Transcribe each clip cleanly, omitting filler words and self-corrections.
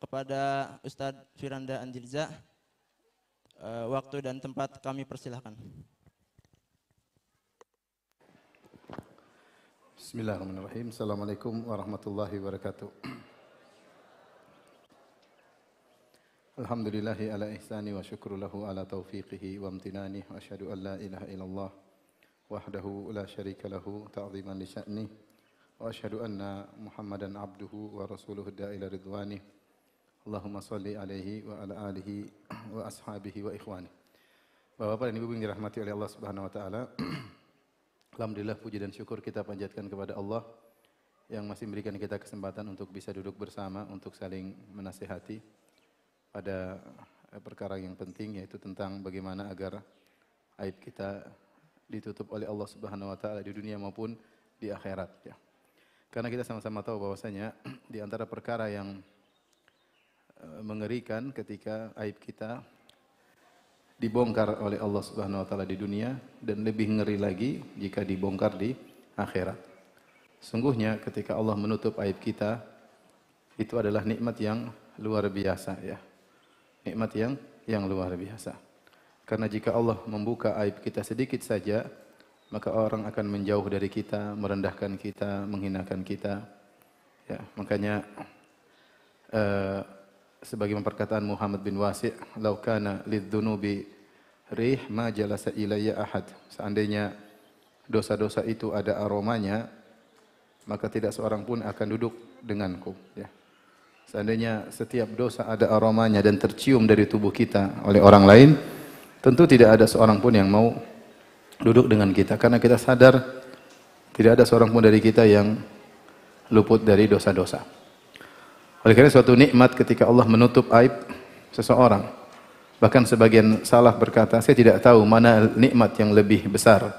kepada Ustadz Firanda Anjilza. Waktu dan tempat kami persilahkan. Bismillahirrahmanirrahim. Assalamualaikum warahmatullahi wabarakatuh. Alhamdulillahi ala ihsani wa syukru lahu ala taufiqihi wa amtinani wa asyhadu an la ilaha illallah wahdahu la syarika lahu ta'ziman li sya'ni wa asyhadu anna Muhammadan abduhu wa rasuluhu da'ila ridwani. Allahumma salli alaihi wa ala alihi wa ashabihi wa ikhwani. Bapak-bapak dan ibu yang dirahmati oleh Allah Subhanahu wa taala. Alhamdulillah, puji dan syukur kita panjatkan kepada Allah yang masih memberikan kita kesempatan untuk bisa duduk bersama untuk saling menasihati pada perkara yang penting, yaitu tentang bagaimana agar aib kita ditutup oleh Allah Subhanahu wa taala di dunia maupun di akhirat, ya. Karena kita sama-sama tahu bahwasanya di antara perkara yang mengerikan ketika aib kita dibongkar oleh Allah Subhanahu wa taala di dunia, dan lebih ngeri lagi jika dibongkar di akhirat. Sungguhnya ketika Allah menutup aib kita, itu adalah nikmat yang luar biasa, ya. Nikmat yang luar biasa. Karena jika Allah membuka aib kita sedikit saja, maka orang akan menjauh dari kita, merendahkan kita, menghinakan kita. Ya, makanya sebagaimana perkataan Muhammad bin Wasi', "Lau kana lidzunubi rih ma jalasa ilayya ahad." Seandainya dosa-dosa itu ada aromanya, maka tidak seorang pun akan duduk denganku, ya. Seandainya setiap dosa ada aromanya dan tercium dari tubuh kita oleh orang lain, tentu tidak ada seorang pun yang mau duduk dengan kita, karena kita sadar tidak ada seorang pun dari kita yang luput dari dosa-dosa. Oleh karena suatu nikmat ketika Allah menutup aib seseorang. Bahkan sebagian salaf berkata, saya tidak tahu mana nikmat yang lebih besar.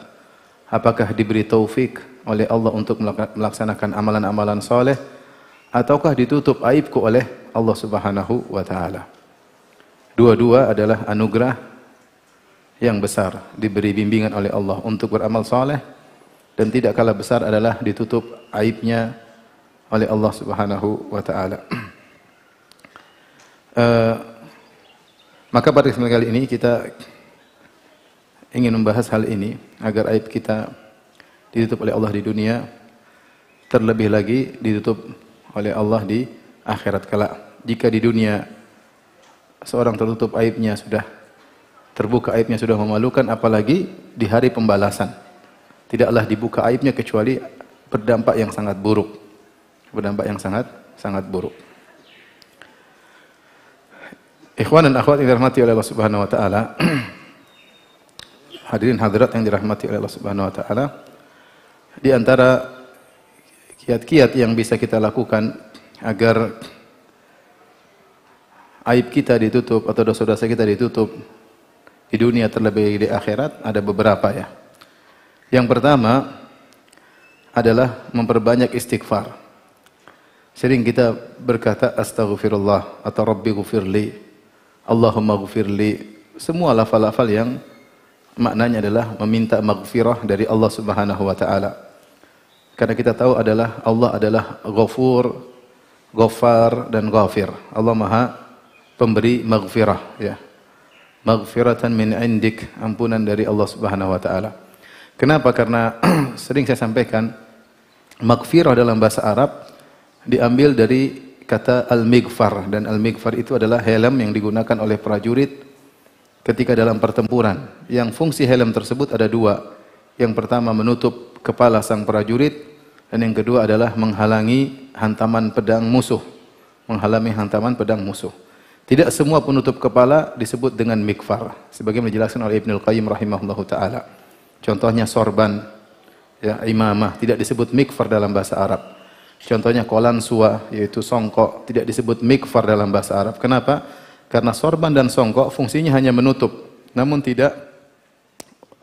Apakah diberi taufik oleh Allah untuk melaksanakan amalan-amalan soleh, ataukah ditutup aibku oleh Allah Subhanahu wa taala. Dua-dua adalah anugerah yang besar, diberi bimbingan oleh Allah untuk beramal soleh, dan tidak kalah besar adalah ditutup aibnya oleh Allah Subhanahu wa taala. Maka pada kesempatan kali ini kita ingin membahas hal ini agar aib kita ditutup oleh Allah di dunia, terlebih lagi ditutup oleh Allah di akhirat kelak. Jika di dunia seorang tertutup aibnya, sudah terbuka aibnya, sudah memalukan, apalagi di hari pembalasan. Tidaklah dibuka aibnya kecuali berdampak yang sangat buruk. Berdampak yang sangat buruk. Ikhwan dan akhwat yang dirahmati oleh Allah Subhanahu wa taala. Hadirin hadirat yang dirahmati oleh Allah Subhanahu wa taala. Di antara kiat-kiat yang bisa kita lakukan agar aib kita ditutup atau dosa-dosa kita ditutup di dunia terlebih di akhirat ada beberapa, ya. Yang pertama adalah memperbanyak istighfar. Sering kita berkata astaghfirullah atau rabbi ghufirli, Allahumma ghufirli. Semua lafal-lafal yang maknanya adalah meminta maghfirah dari Allah Subhanahu wa taala. Karena kita tahu adalah Allah adalah Ghafur, Ghaffar dan Ghafir. Allah Maha pemberi maghfirah, ya. Maghfiratan min indik, ampunan dari Allah Subhanahu wa taala. Kenapa? Karena sering saya sampaikan maghfirah dalam bahasa Arab diambil dari kata al-mighfar, dan al-mighfar itu adalah helm yang digunakan oleh prajurit ketika dalam pertempuran. Yang fungsi helm tersebut ada dua. Yang pertama menutup kepala sang prajurit, dan yang kedua adalah menghalangi hantaman pedang musuh. Menghalangi hantaman pedang musuh. Tidak semua penutup kepala disebut dengan mighfar, sebagaimana dijelaskan oleh Ibnul Qayyim rahimahullahu taala. Contohnya sorban, ya, imamah tidak disebut mighfar dalam bahasa Arab. Contohnya kolan suwa, yaitu songkok, tidak disebut mighfar dalam bahasa Arab. Kenapa? Karena sorban dan songkok fungsinya hanya menutup, namun tidak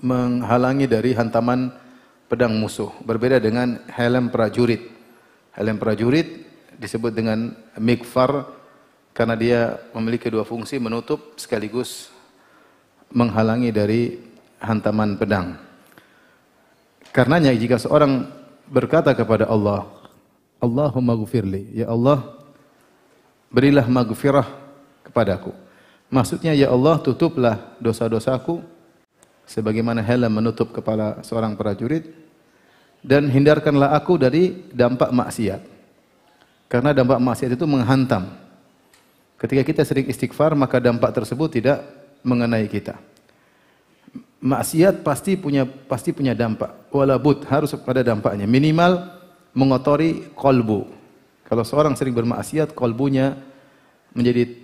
menghalangi dari hantaman pedang musuh. Berbeda dengan helm prajurit. Helm prajurit disebut dengan mighfar karena dia memiliki dua fungsi, menutup sekaligus menghalangi dari hantaman pedang. Karenanya jika seorang berkata kepada Allah, Allahumma ghufirli, ya Allah, berilah maghfirah kepadaku. Maksudnya, ya Allah, tutuplah dosa-dosaku sebagaimana helm menutup kepala seorang prajurit, dan hindarkanlah aku dari dampak maksiat. Karena dampak maksiat itu menghantam. Ketika kita sering istighfar, maka dampak tersebut tidak mengenai kita. Maksiat pasti punya dampak. Walabud, harus pada dampaknya. Minimal mengotori kolbu. Kalau seorang sering bermaksiat, kolbunya menjadi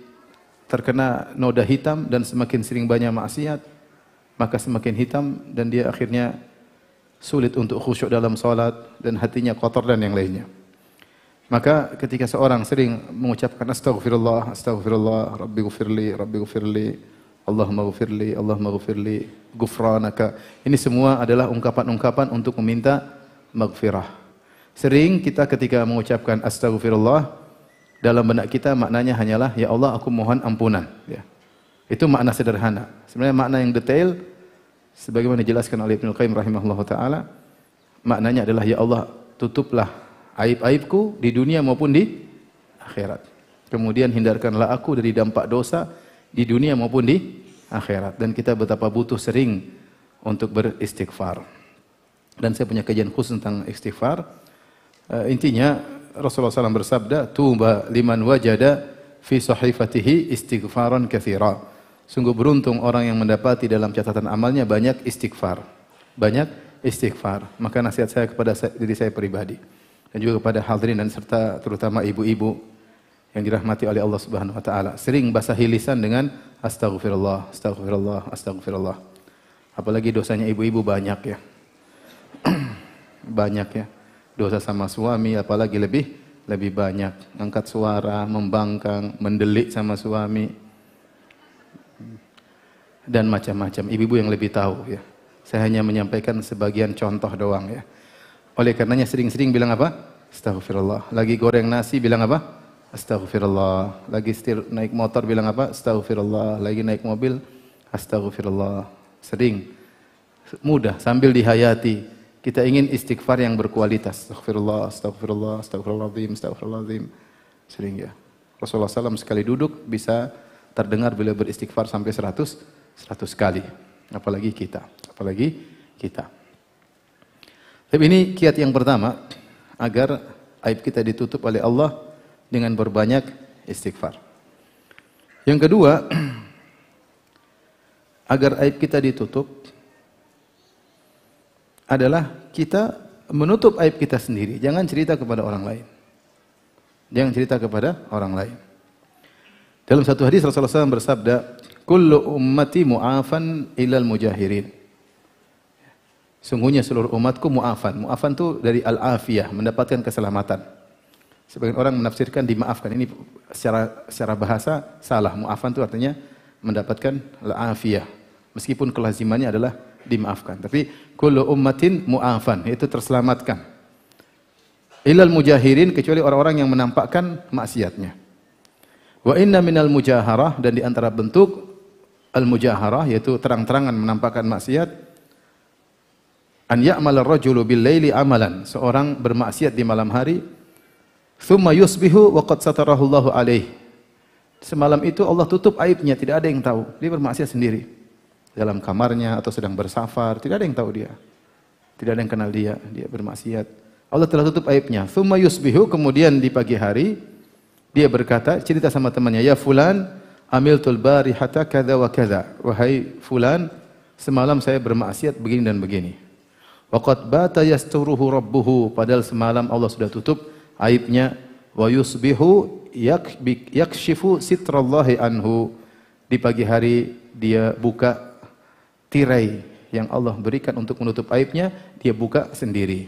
terkena noda hitam, dan semakin sering banyak maksiat, maka semakin hitam, dan dia akhirnya sulit untuk khusyuk dalam salat, dan hatinya kotor dan yang lainnya. Maka ketika seorang sering mengucapkan astaghfirullah, astaghfirullah, rabbi ghufirli, Allahumma ghufirli, ghufranaka. Ini semua adalah ungkapan-ungkapan untuk meminta maghfirah. Sering kita ketika mengucapkan astaghfirullah, dalam benak kita maknanya hanyalah, ya Allah, aku mohon ampunan. Ya. Itu makna sederhana. Sebenarnya makna yang detail, sebagaimana dijelaskan oleh Ibnu Qayyim rahimahullah ta'ala, maknanya adalah, ya Allah, tutuplah aib-aibku di dunia maupun di akhirat. Kemudian hindarkanlah aku dari dampak dosa di dunia maupun di akhirat. Dan kita betapa butuh sering untuk beristighfar. Dan saya punya kajian khusus tentang istighfar. Intinya Rasulullah SAW bersabda, tuba liman wajada fi sahifatihi istighfaran katsira. Sungguh beruntung orang yang mendapati dalam catatan amalnya banyak istighfar. Banyak istighfar. Maka nasihat saya kepada diri saya pribadi, dan juga kepada hadirin dan serta terutama ibu-ibu yang dirahmati oleh Allah Subhanahu wa taala, sering basahi lisan dengan astaghfirullah, astaghfirullah, astaghfirullah. Apalagi dosanya ibu-ibu banyak ya. Banyak ya. Dosa sama suami apalagi lebih banyak. Angkat suara, membangkang, mendelik sama suami, dan macam-macam. Ibu-ibu yang lebih tahu ya. Saya hanya menyampaikan sebagian contoh doang ya. Oleh karenanya sering-sering bilang apa? Astaghfirullah. Lagi goreng nasi bilang apa? Astaghfirullah. Lagi setir naik motor bilang apa? Astaghfirullah. Lagi naik mobil, astaghfirullah. Sering. Mudah sambil dihayati. Kita ingin istighfar yang berkualitas. Astaghfirullah, astaghfirullah, astaghfirullahaladzim, astaghfirullahaladzim. Sering ya. Rasulullah SAW sekali duduk bisa terdengar beliau beristighfar sampai 100 kali. Apalagi kita. Tapi ini kiat yang pertama, agar aib kita ditutup oleh Allah dengan berbanyak istighfar. Yang kedua, agar aib kita ditutup adalah kita menutup aib kita sendiri. Jangan cerita kepada orang lain. Jangan cerita kepada orang lain. Dalam satu hadis Rasulullah SAW bersabda, kullu ummati mu'afan ilal mujahirin. Sungguhnya seluruh umatku mu'afan. Mu'afan itu dari al-afiyah, mendapatkan keselamatan. Sebagian orang menafsirkan dimaafkan. Ini secara bahasa salah. Mu'afan itu artinya mendapatkan al-afiyah. Meskipun kelazimannya adalah dimaafkan. Tapi kullu ummatin mu'afan, yaitu terselamatkan. Ilal mujahirin, kecuali orang-orang yang menampakkan maksiatnya. Wa inna minal mujaharah, dan di antara bentuk al-mujaharah, yaitu terang-terangan menampakkan maksiat, an ya'mala ar-rajulu bil-laili amalan, seorang bermaksiat di malam hari, thumma yusbihu wa qad satarahu Allahu alaih. Semalam itu Allah tutup aibnya, tidak ada yang tahu. Dia bermaksiat sendiri. Dalam kamarnya atau sedang bersafar, tidak ada yang tahu dia. Tidak ada yang kenal dia bermaksiat. Allah telah tutup aibnya. Thumma yusbihu, kemudian di pagi hari dia berkata, cerita sama temannya, ya fulan, amiltul barihata kadza wa kadza. Wahai fulan, semalam saya bermaksiat begini dan begini. Waqad bata yasturuhu rabbuhu, padahal semalam Allah sudah tutup aibnya. Wa yusbihu yakshifu sitrallahi anhu. Di pagi hari dia buka tirai yang Allah berikan untuk menutup aibnya, dia buka sendiri.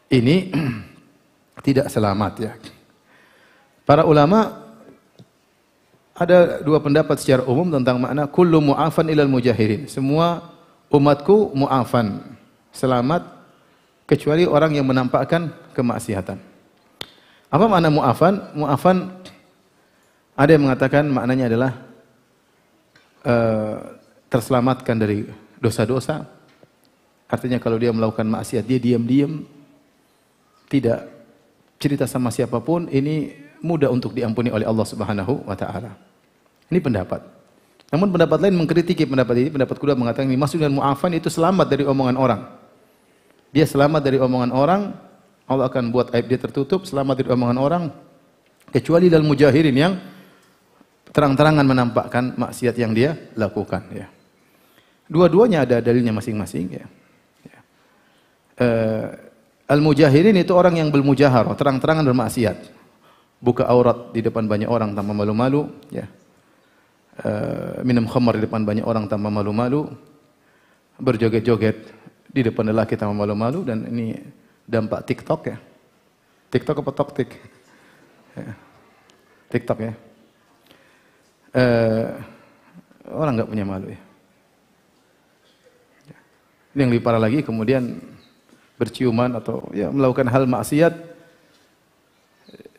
Ini tidak selamat ya. Para ulama ada dua pendapat secara umum tentang makna kullu mu'afan ilal mujahirin. Semua umatku mu'afan, selamat, kecuali orang yang menampakkan kemaksiatan. Apa makna mu'afan? Mu'afan, ada yang mengatakan maknanya adalah terselamatkan dari dosa-dosa. Artinya kalau dia melakukan maksiat, dia diam-diam, tidak cerita sama siapapun, ini mudah untuk diampuni oleh Allah Subhanahu wa taala. Ini pendapat. Namun pendapat lain mengkritiki pendapat ini. Pendapat kedua mengatakan ini maksud dengan mu'afan itu selamat dari omongan orang. Dia selamat dari omongan orang, Allah akan buat aib dia tertutup, selamat dari omongan orang, kecuali dalam mujahirin yang terang-terangan menampakkan maksiat yang dia lakukan. Ya. Dua-duanya ada dalilnya masing-masing. Ya. Al-mujahirin itu orang yang bermujaharah, terang-terangan bermaksiat. Buka aurat di depan banyak orang tanpa malu-malu. Ya. Minum khamar di depan banyak orang tanpa malu-malu. Berjoget-joget di depan lelaki tanpa malu-malu. Dan ini dampak TikTok ya. TikTok apa Toktik? Ya. TikTok ya. Orang nggak punya malu ya. Ini yang lebih parah lagi kemudian berciuman atau ya melakukan hal maksiat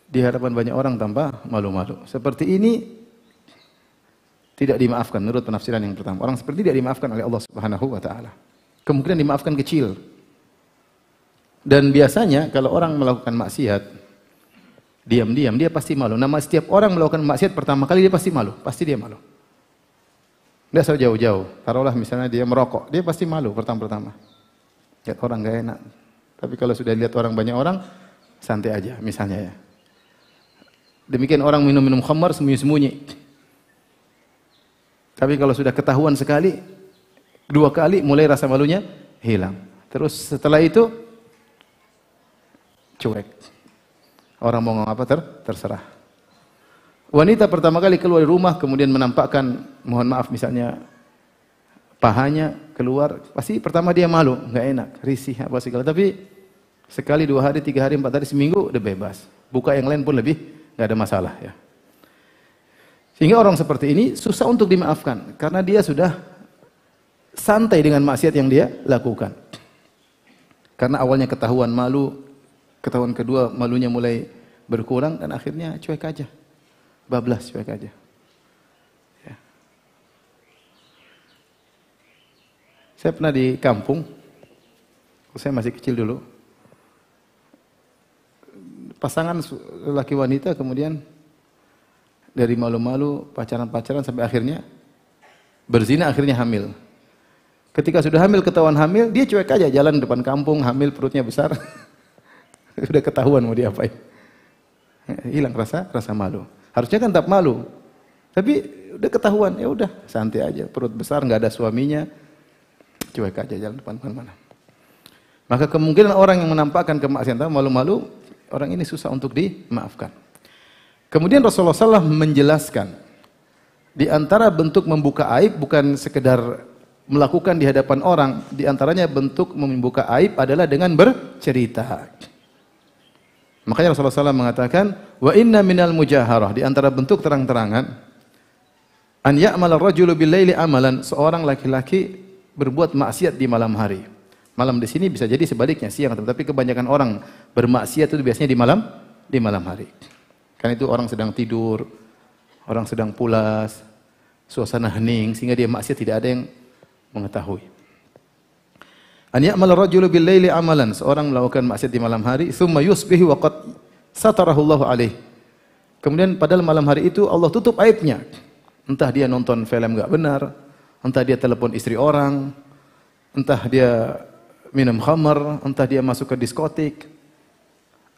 di hadapan banyak orang tanpa malu-malu. Seperti ini tidak dimaafkan menurut penafsiran yang pertama. Orang seperti ini tidak dimaafkan oleh Allah Subhanahu wa taala. Kemungkinan dimaafkan kecil. Dan biasanya kalau orang melakukan maksiat diam-diam dia pasti malu. Nama setiap orang melakukan maksiat pertama kali dia pasti malu, pasti dia malu. Tidak usah jauh-jauh. Taruhlah misalnya dia merokok, dia pasti malu pertama-tama. Lihat orang gak enak. Tapi kalau sudah lihat orang banyak orang, santai aja misalnya ya. Demikian orang minum-minum khamar sembunyi-sembunyi. Tapi kalau sudah ketahuan sekali, dua kali mulai rasa malunya hilang. Terus setelah itu cuek. Orang mau ngomong apa terserah. Wanita pertama kali keluar dari rumah kemudian menampakkan, mohon maaf misalnya pahanya keluar, pasti pertama dia malu, nggak enak, risih apa segala. Tapi sekali, 2 hari, 3 hari, 4 hari, seminggu udah bebas. Buka yang lain pun lebih nggak ada masalah ya. Sehingga orang seperti ini susah untuk dimaafkan karena dia sudah santai dengan maksiat yang dia lakukan. Karena awalnya ketahuan malu, ketahuan kedua malunya mulai berkurang dan akhirnya cuek aja. Bablas, cuek aja. Ya. Saya pernah di kampung, saya masih kecil dulu. Pasangan laki wanita kemudian dari malu-malu, pacaran-pacaran sampai akhirnya berzina, akhirnya hamil. Ketika sudah hamil, ketahuan hamil, dia cuek aja jalan depan kampung, hamil perutnya besar. Sudah ketahuan mau diapain. Hilang rasa malu. Harusnya kan tetap malu. Tapi udah ketahuan, ya udah santai aja. Perut besar, nggak ada suaminya, cuek aja jalan depan mana. Maka kemungkinan orang yang menampakkan kemaksiatan malu-malu, orang ini susah untuk dimaafkan. Kemudian Rasulullah SAW menjelaskan, di antara bentuk membuka aib bukan sekedar melakukan di hadapan orang, di antaranya bentuk membuka aib adalah dengan bercerita. Makanya Rasulullah SAW mengatakan, wa inna minal mujaharah, di antara bentuk terang-terangan, an ya'mal ar-rajulu bil-laili amalan, seorang laki-laki berbuat maksiat di malam hari. Malam di sini bisa jadi sebaliknya siang, tapi kebanyakan orang bermaksiat itu biasanya di malam hari. Karena itu orang sedang tidur, orang sedang pulas, suasana hening sehingga dia maksiat tidak ada yang mengetahui. An ya'mal ar-rajulu bil-laili amalan, seorang melakukan maksiat di malam hari, tsumma yusbihu wa qad satarahu Allahu alaihi. Kemudian padahal malam hari itu Allah tutup aibnya. Entah dia nonton film enggak benar, entah dia telepon istri orang, entah dia minum khamar, entah dia masuk ke diskotik,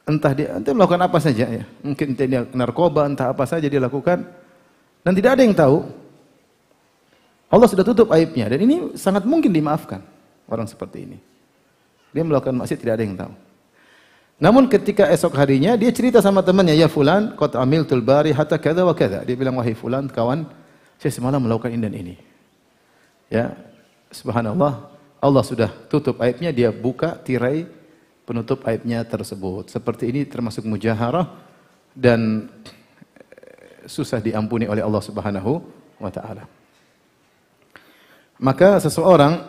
entah dia melakukan apa saja ya. Mungkin dia narkoba, entah apa saja dia lakukan dan tidak ada yang tahu. Allah sudah tutup aibnya dan ini sangat mungkin dimaafkan. Orang seperti ini. Dia melakukan maksiat tidak ada yang tahu. Namun ketika esok harinya dia cerita sama temannya, ya fulan, qad amiltul bari hatta kadza wa kadza. Dia bilang, wahai fulan, kawan, saya semalam melakukan ini dan ini. Ya, subhanallah, Allah sudah tutup aibnya, dia buka tirai penutup aibnya tersebut. Seperti ini termasuk mujaharah dan susah diampuni oleh Allah Subhanahu wa taala. Maka seseorang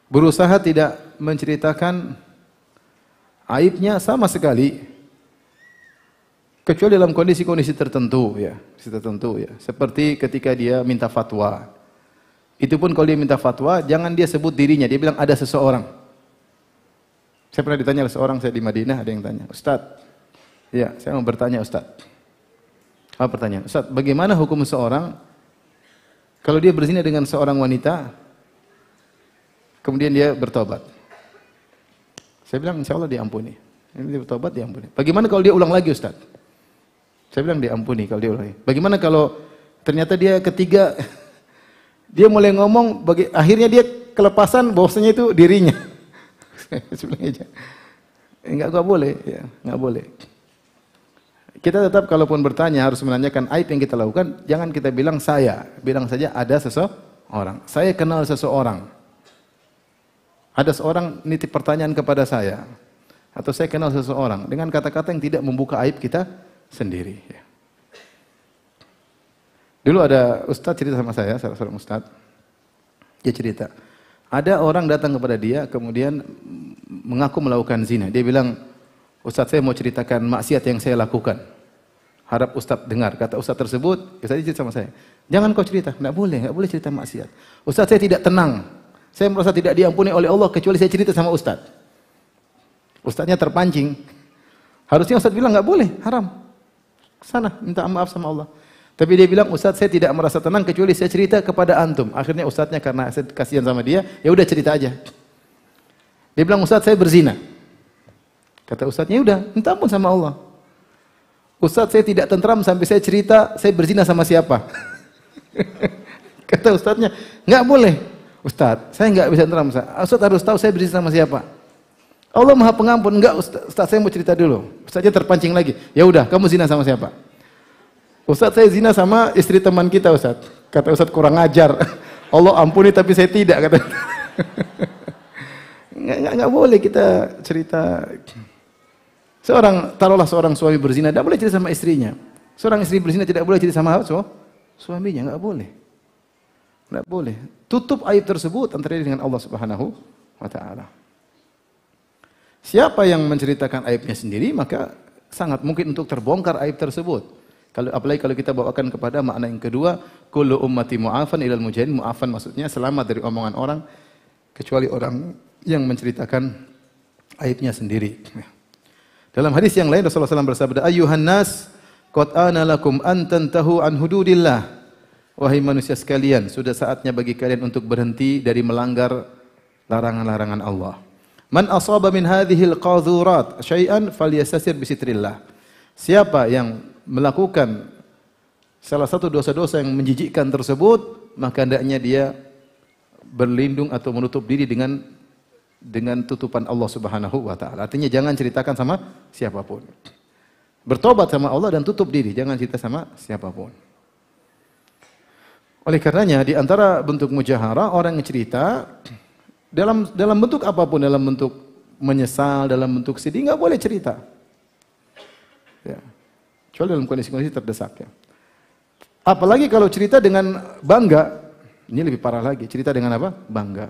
berusaha tidak menceritakan aibnya sama sekali kecuali dalam kondisi-kondisi tertentu ya, seperti ketika dia minta fatwa. Itu pun kalau dia minta fatwa jangan dia sebut dirinya, dia bilang ada seseorang. Saya pernah ditanya oleh seorang, saya di Madinah, ada yang tanya, "Ustaz, Ya, saya mau bertanya Ustaz. Apa pertanyaan? Ustaz, bagaimana hukum seorang kalau dia berzina dengan seorang wanita, kemudian dia bertobat? Saya bilang insya Allah diampuni. Dia bertobat diampuni. Bagaimana kalau dia ulang lagi Ustaz? Saya bilang diampuni kalau dia ulang lagi. Bagaimana kalau ternyata dia ketiga, dia mulai ngomong, akhirnya dia kelepasan bahwasanya itu dirinya. Saya bilang aja. Enggak boleh, ya, enggak boleh. Kita tetap kalaupun bertanya harus menanyakan aib yang kita lakukan, jangan kita bilang saya, bilang saja ada seseorang. Saya kenal seseorang. Ada seorang nitip pertanyaan kepada saya, atau saya kenal seseorang dengan kata-kata yang tidak membuka aib kita sendiri. Ya. Dulu ada ustaz cerita sama saya, salah seorang ustaz. Dia cerita, ada orang datang kepada dia, kemudian mengaku melakukan zina. Dia bilang, Ustaz saya mau ceritakan maksiat yang saya lakukan. Harap Ustaz dengar. Kata Ustaz tersebut, Ustaz cerita sama saya. Jangan kau cerita, enggak boleh cerita maksiat. Ustaz saya tidak tenang. Saya merasa tidak diampuni oleh Allah kecuali saya cerita sama Ustaz. Ustaznya terpancing. Harusnya Ustaz bilang enggak boleh, haram. Sana minta maaf sama Allah. Tapi dia bilang, Ustaz saya tidak merasa tenang kecuali saya cerita kepada antum. Akhirnya Ustaznya karena saya kasihan sama dia, ya udah cerita aja. Dia bilang, Ustaz saya berzina. Kata Ustaznya, udah, minta ampun sama Allah. Ustaz saya tidak tentram sampai saya cerita saya berzina sama siapa. Kata Ustaznya, enggak boleh. Ustaz, saya enggak bisa tentram. Ustaz harus tahu saya berzina sama siapa. Allah Maha Pengampun. Enggak, Ustaz saya mau cerita dulu. Ustaznya terpancing lagi. Ya udah, kamu zina sama siapa? Ustaz saya zina sama istri teman kita Ustaz. Kata Ustaz kurang ajar. Allah ampuni tapi saya tidak kata. Enggak boleh kita cerita. Taruhlah seorang suami berzina, tidak boleh cerita sama istrinya. Seorang istri berzina tidak boleh cerita sama suaminya, enggak boleh. Enggak boleh. Tutup aib tersebut antara dia dengan Allah Subhanahu wa taala. Siapa yang menceritakan aibnya sendiri, maka sangat mungkin untuk terbongkar aib tersebut. Apalagi kalau kita bawakan kepada makna yang kedua, kullu ummati mu'afan ilal mujahidin. Mu'afan maksudnya selamat dari omongan orang kecuali orang yang menceritakan aibnya sendiri. Dalam hadis yang lain Rasulullah SAW bersabda, "Ayyuhan nas, qad ana lakum an tantahu an hududillah." Wahai manusia sekalian, sudah saatnya bagi kalian untuk berhenti dari melanggar larangan-larangan Allah. Man asaba min hadhil qadhurat syai'an falyastasir bi sitrillah. Siapa yang melakukan salah satu dosa-dosa yang menjijikkan tersebut, maka hendaknya dia berlindung atau menutup diri dengan tutupan Allah Subhanahu wa taala. Artinya jangan ceritakan sama siapapun. Bertobat sama Allah dan tutup diri, jangan cerita sama siapapun. Oleh karenanya di antara bentuk mujaharah orang yang cerita dalam bentuk apapun, dalam bentuk menyesal, dalam bentuk sedih enggak boleh cerita. Ya. Kecuali dalam kondisi-kondisi terdesak ya. Apalagi kalau cerita dengan bangga, ini lebih parah lagi, cerita dengan apa? Bangga.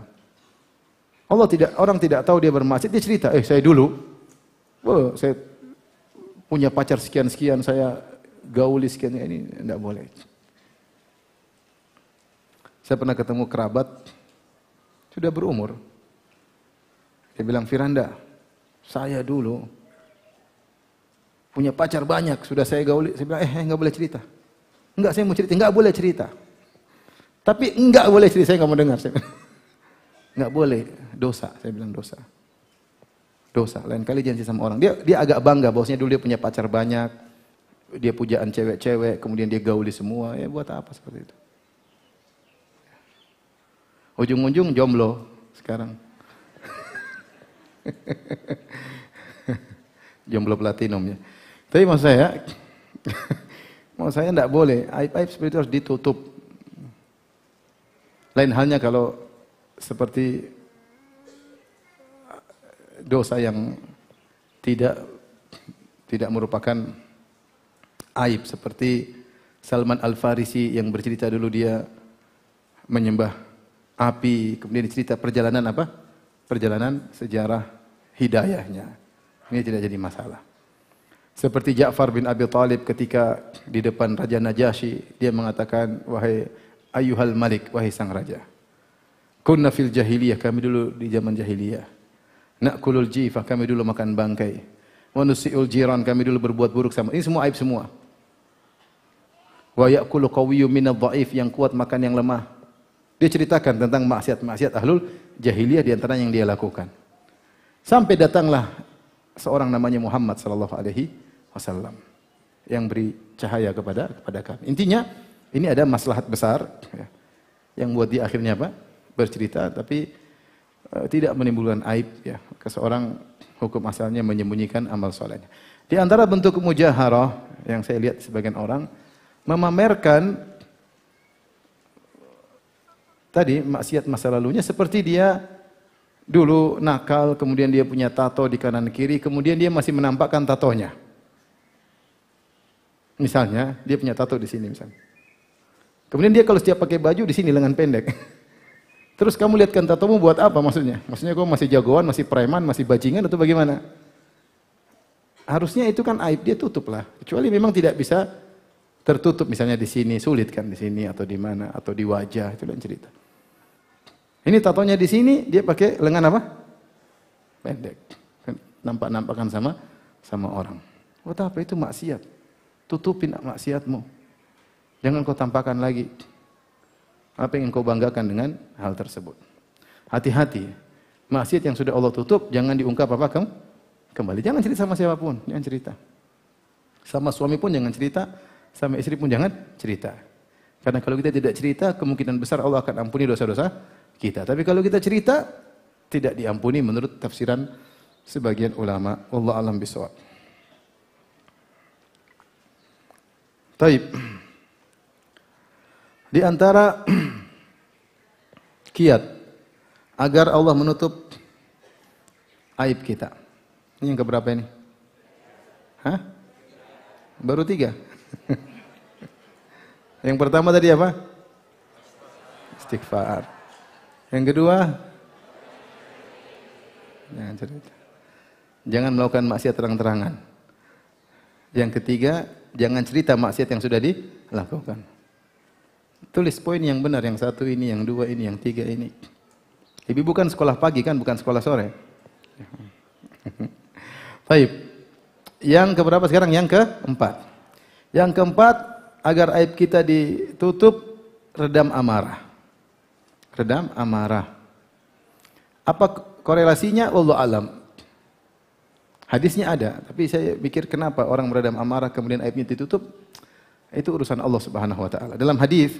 Orang tidak tahu dia bermaksiat, dia cerita, saya dulu, saya punya pacar sekian-sekian, saya gauli sekian, ini tidak boleh. Saya pernah ketemu kerabat, sudah berumur. Dia bilang, Firanda, saya dulu punya pacar banyak, sudah saya gauli. Saya bilang, enggak boleh cerita. Enggak, saya mau cerita, enggak boleh cerita. Tapi enggak boleh cerita, saya enggak mau dengar. Enggak boleh, dosa. Saya bilang dosa. Dosa. Lain kali jangan cerita sama orang. Dia agak bangga bahwasanya dulu dia punya pacar banyak, dia pujaan cewek-cewek, kemudian dia gauli semua. Ya buat apa seperti itu? Ujung-ujung jomblo sekarang. Jomblo platinum ya. Tapi maksud saya enggak boleh. Aib-aib seperti itu harus ditutup. Lain halnya kalau seperti dosa yang tidak merupakan aib, seperti Salman Al-Farisi yang bercerita dulu dia menyembah api, kemudian cerita perjalanan apa? Perjalanan sejarah hidayahnya. Ini tidak jadi masalah. Seperti Ja'far bin Abi Thalib ketika di depan Raja Najasyi, dia mengatakan, wahai ayyuhal malik, wahai sang raja. Kunna fil jahiliyah, kami dulu di zaman jahiliyah. Na'kulul jifah, kami dulu makan bangkai. Wa nusi'ul jiran, kami dulu berbuat buruk sama. Ini semua aib semua. Wa ya'kulu qawiyyun minadh dha'if, yang kuat makan yang lemah. Dia ceritakan tentang maksiat-maksiat ahlul jahiliyah di antara yang dia lakukan. Sampai datanglah seorang namanya Muhammad sallallahu alaihi wasallam yang beri cahaya kepada kami. Intinya ini ada maslahat besar ya, yang buat dia akhirnya apa? Bercerita tapi tidak menimbulkan aib ya ke seorang hukum asalnya menyembunyikan amal solehnya. Di antara bentuk mujaharah yang saya lihat sebagian orang memamerkan tadi maksiat masa lalunya, seperti dia dulu nakal, kemudian dia punya tato di kanan kiri, kemudian dia masih menampakkan tatonya. Misalnya, dia punya tato di sini misalnya. Kemudian dia kalau setiap pakai baju di sini lengan pendek. Terus kamu lihatkan tatomu buat apa maksudnya? Maksudnya kamu masih jagoan, masih preman, masih bajingan atau bagaimana? Harusnya itu kan aib, dia tutup lah. Kecuali memang tidak bisa tertutup, misalnya di sini sulit kan, di sini atau di mana atau di wajah, itu lain cerita. Ini tatonya di sini, dia pakai lengan apa? Pendek. Nampak-nampakan sama orang. Buat apa? Itu maksiat. Tutupin maksiatmu. Jangan kau tampakkan lagi. Apa yang kau banggakan dengan hal tersebut. Hati-hati. Maksiat yang sudah Allah tutup, jangan diungkap apa kamu kembali. Jangan cerita sama siapapun, jangan cerita. Sama suami pun jangan cerita, sama istri pun jangan cerita. Karena kalau kita tidak cerita, kemungkinan besar Allah akan ampuni dosa-dosa kita. Tapi kalau kita cerita, tidak diampuni menurut tafsiran sebagian ulama. Wallahu a'lam bishawab. Taib. Di antara kiat agar Allah menutup aib kita. Ini yang keberapa ini? Hah? Baru 3. Yang pertama tadi apa? Istighfar. Yang kedua, jangan cerita. Jangan melakukan maksiat terang-terangan. Yang ketiga, jangan cerita maksiat yang sudah dilakukan. Tulis poin yang benar, yang satu ini, yang dua ini, yang tiga ini. Ibu bukan sekolah pagi kan, bukan sekolah sore. Baik. Yang keberapa sekarang? Yang keempat. Yang keempat, agar aib kita ditutup, redam amarah. Redam amarah. Apa korelasinya? Wallahu alam. Hadisnya ada, tapi saya pikir kenapa orang meredam amarah kemudian aibnya ditutup? Itu urusan Allah Subhanahu wa taala. Dalam hadis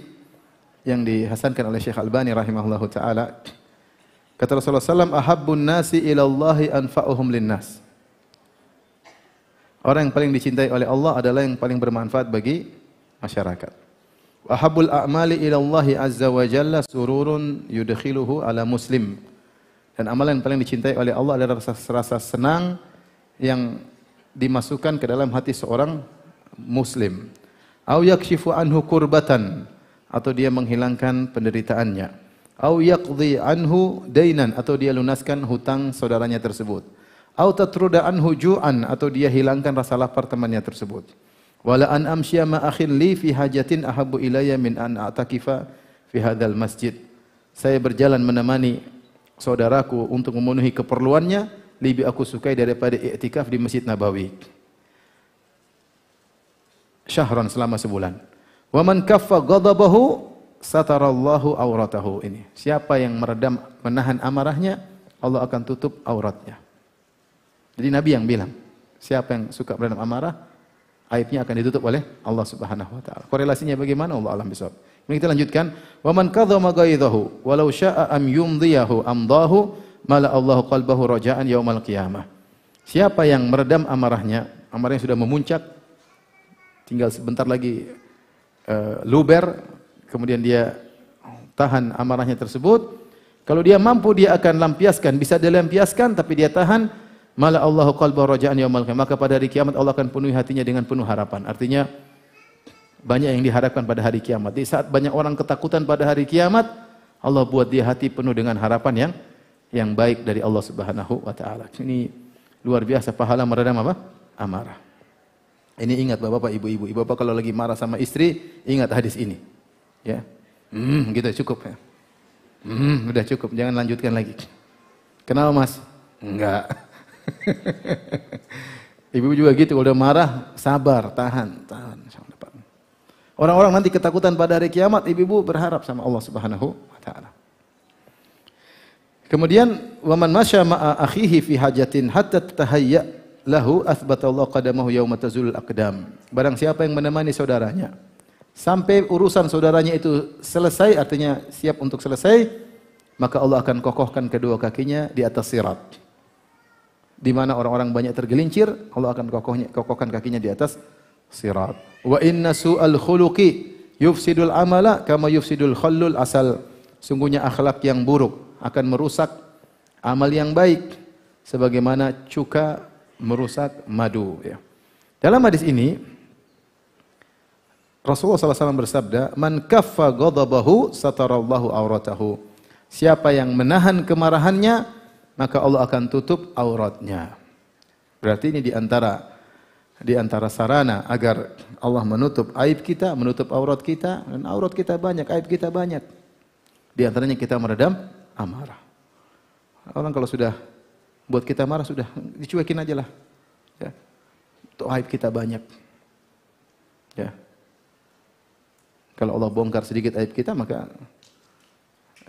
yang dihasankan oleh Syekh Albani rahimahullahu taala, kata Rasulullah sallallahu ahabbun nasi ila Allahi anfa'uhum linnas. Orang yang paling dicintai oleh Allah adalah yang paling bermanfaat bagi masyarakat. Wa habbul a'mali ila Allahi azza wa jalla sururun yudkhiluhu ala muslim. Dan amalan yang paling dicintai oleh Allah adalah rasa senang yang dimasukkan ke dalam hati seorang muslim. Au yakshifu anhu kurbatan, atau dia menghilangkan penderitaannya. Au yaqdi anhu dainan, atau dia lunaskan hutang saudaranya tersebut. Au tatruda anhu ju'an, atau dia hilangkan rasa lapar temannya tersebut. Wala an amshiya ma akhin li fi hajatin ahabbu ilayya min an a'takifa fi hadzal masjid. Saya berjalan menemani saudaraku untuk memenuhi keperluannya, lebih aku sukai daripada i'tikaf di Masjid Nabawi. Syahran, selama sebulan. Wa man kaffa ghadabahu satarallahu auratahu. Ini. Siapa yang meredam, menahan amarahnya, Allah akan tutup auratnya. Jadi Nabi yang bilang, siapa yang suka meredam amarah, aibnya akan ditutup oleh Allah Subhanahu wa taala. Korelasinya bagaimana? Allah alam bisawab. Kemudian kita lanjutkan, wa man kadhama ghaidhahu walau syaa'a am yumdiyahu amdahu mala Allahu qalbahu raja'an yaumal qiyamah. Siapa yang meredam amarahnya, amarahnya sudah memuncak, tinggal sebentar lagi luber, kemudian dia tahan amarahnya tersebut. Kalau dia mampu, dia akan lampiaskan, bisa dia lampiaskan, tapi dia tahan, mala Allahu qalbahu raja'an yaumal qiyamah. Maka pada hari kiamat Allah akan penuhi hatinya dengan penuh harapan. Artinya banyak yang diharapkan pada hari kiamat. Di saat banyak orang ketakutan pada hari kiamat, Allah buat dia hati penuh dengan harapan yang baik dari Allah Subhanahu wa taala. Ini luar biasa pahala meredam apa? Amarah. Ini ingat Bapak, Ibu-ibu. Bapak kalau lagi marah sama istri, ingat hadis ini. Ya. Gitu cukup ya. Udah cukup, jangan lanjutkan lagi. Kenapa Mas? Enggak. Ibu juga gitu, kalau udah marah, sabar, tahan. Orang-orang nanti ketakutan pada hari kiamat, ibu-ibu berharap sama Allah Subhanahu wa taala. Kemudian waman masya ma'a akhihi fi hajatin hatta tatahayya lahu athbatallahu qadamahu yauma tazulul aqdam. Barang siapa yang menemani saudaranya sampai urusan saudaranya itu selesai, artinya siap untuk selesai, maka Allah akan kokohkan kedua kakinya di atas sirat. Di mana orang-orang banyak tergelincir, Allah akan kokohkan kakinya di atas sirat. Wa inna su'al khuluqi yufsidul amala kama yufsidul khallul asal. Sungguhnya akhlak yang buruk akan merusak amal yang baik sebagaimana cuka merusak madu, ya. Dalam hadis ini Rasulullah SAW bersabda, "Man kaffa ghadabahu satarallahu auratahu." Siapa yang menahan kemarahannya, maka Allah akan tutup auratnya. Berarti ini di antara sarana agar Allah menutup aib kita, menutup aurat kita, dan aurat kita banyak, aib kita banyak. Di antaranya kita meredam amarah. Orang kalau sudah buat kita marah, sudah dicuekin aja lah. Ya. Itu aib kita banyak. Ya. Kalau Allah bongkar sedikit aib kita, maka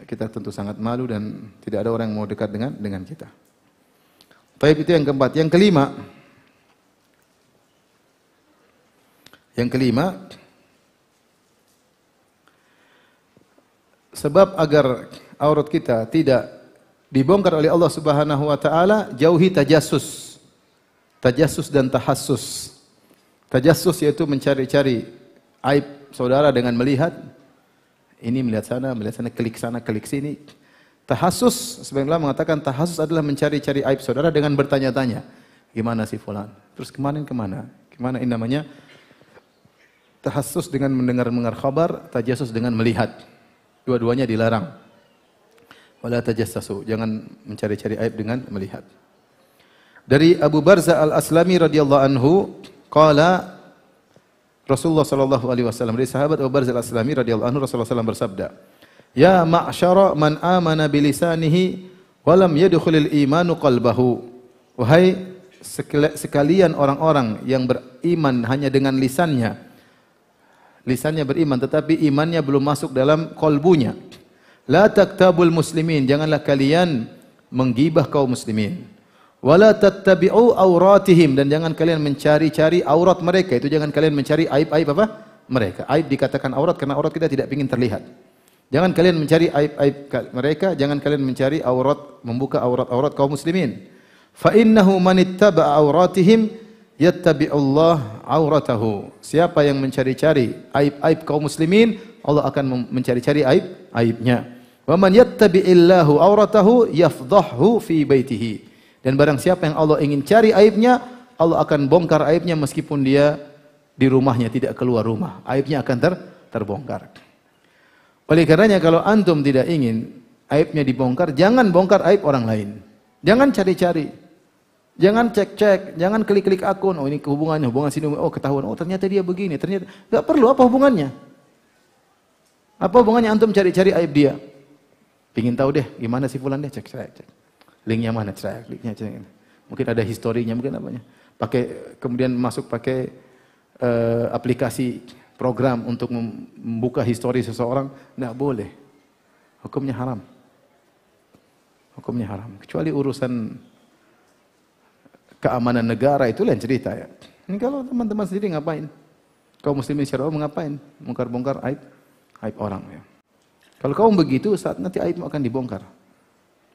kita tentu sangat malu dan tidak ada orang yang mau dekat dengan kita. Taib itu yang keempat. Yang kelima, sebab agar aurat kita tidak dibongkar oleh Allah Subhanahu wa taala, jauhi tajassus. Tajassus dan tahassus. Tajassus yaitu mencari-cari aib saudara dengan melihat ini, melihat sana, klik sana, klik sini. Tahassus, sebagian ulama mengatakan tahassus adalah mencari-cari aib saudara dengan bertanya-tanya. Gimana si fulan? Terus kemarin kemana? Gimana ini namanya? Tahassus dengan mendengar khabar, tajassus dengan melihat. Dua-duanya dilarang. Wala tajassasu, jangan mencari-cari aib dengan melihat. Dari Abu Barzah Al-Aslami radhiyallahu anhu, qala Rasulullah sallallahu alaihi wasallam, dari sahabat Abu Barzah Al-Aslami radhiyallahu anhu, Rasulullah sallallahu bersabda, "Ya ma'syara man amana bilisanihi wa lam yadkhulil imanu qalbahu." Wahai sekalian orang-orang yang beriman hanya dengan lisannya beriman tetapi imannya belum masuk dalam kolbunya. La taktabul muslimin, janganlah kalian menggibah kaum muslimin. Wala tattabi'u auratihim, dan jangan kalian mencari-cari aurat mereka. Itu jangan kalian mencari aib-aib apa? Mereka. Aib dikatakan aurat karena aurat kita tidak ingin terlihat. Jangan kalian mencari aib-aib mereka, jangan kalian mencari aurat, membuka aurat-aurat kaum muslimin. Fa innahu man ittaba'a auratihim yattabi'ullah auratahu. Siapa yang mencari-cari aib-aib kaum muslimin, Allah akan mencari-cari aib-aibnya. Wa man yattabi'illahu auratahu yafdhahu fi baitihi. Dan barang siapa yang Allah ingin cari aibnya, Allah akan bongkar aibnya meskipun dia di rumahnya, tidak keluar rumah. Aibnya akan terbongkar. Oleh karenanya kalau antum tidak ingin aibnya dibongkar, jangan bongkar aib orang lain. Jangan cari-cari. Jangan cek-cek, jangan klik-klik akun. Oh ini hubungan sini, oh ketahuan, oh ternyata dia begini, ternyata enggak perlu. Apa hubungannya? Apa hubungannya antum cari-cari aib dia? Pingin tahu deh gimana si fulan deh, cek. Linknya mana? Cek, linknya cek. Mungkin ada historinya, mungkin apanya. Kemudian masuk pakai aplikasi program untuk membuka histori seseorang, enggak boleh. Hukumnya haram. Hukumnya haram. Kecuali urusan keamanan negara, itu lain cerita ya. Ini kalau teman-teman sendiri ngapain? Kaum muslimin secara umum ngapain? Bongkar-bongkar aib orang ya. Kalau kamu begitu, saat nanti aibmu akan dibongkar.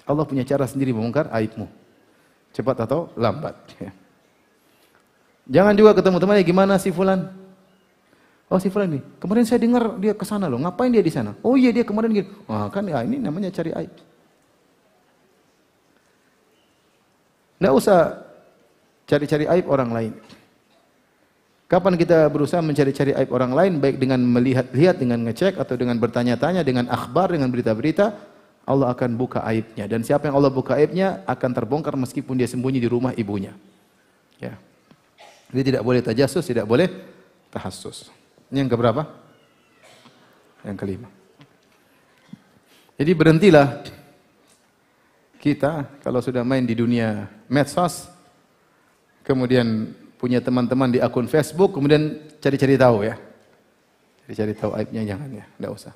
Allah punya cara sendiri membongkar aibmu. Cepat atau lambat ya. Jangan juga ketemu temannya, gimana si fulan? Oh si fulan nih, kemarin saya dengar dia ke sana loh. Ngapain dia di sana? Oh iya dia kemarin gitu. Wah kan ya, ini namanya cari aib. Enggak usah cari-cari aib orang lain. Kapan kita berusaha mencari-cari aib orang lain, baik dengan melihat-lihat, dengan ngecek, atau dengan bertanya-tanya, dengan akhbar, dengan berita-berita, Allah akan buka aibnya. Dan siapa yang Allah buka aibnya, akan terbongkar meskipun dia sembunyi di rumah ibunya. Ya. Jadi tidak boleh tajassus, tidak boleh tahassus. Ini yang keberapa? Yang kelima. Jadi berhentilah kita kalau sudah main di dunia medsos, kemudian punya teman-teman di akun Facebook, kemudian cari-cari tahu ya. Cari-cari tahu aibnya, jangan ya, tidak usah.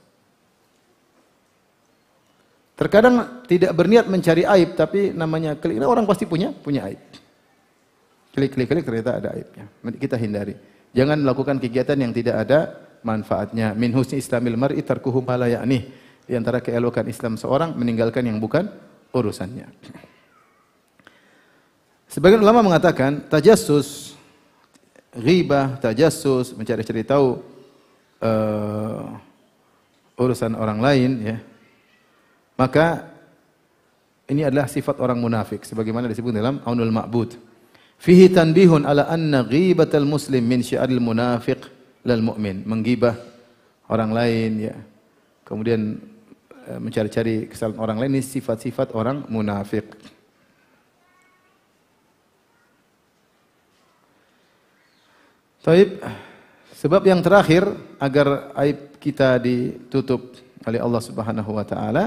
Terkadang tidak berniat mencari aib, tapi namanya klik, orang pasti punya aib. Klik ternyata ada aibnya. Kita hindari. Jangan melakukan kegiatan yang tidak ada manfaatnya. Min husni islamil mar'i tarkuhu ma la ya'nih. Di antara keelokan Islam seorang meninggalkan yang bukan urusannya. Sebagian ulama mengatakan tajassus, ghibah, tajassus, mencari-cari tahu urusan orang lain ya. Maka ini adalah sifat orang munafik sebagaimana disebut dalam Aunul Ma'bud. Fihi tanbihun ala anna ghibatal muslim min syi'aril munafiq lal mu'min. Menggibah orang lain ya. Kemudian mencari-cari kesalahan orang lain ini sifat-sifat orang munafik. Taib, sebab yang terakhir agar aib kita ditutup oleh Allah Subhanahu wa taala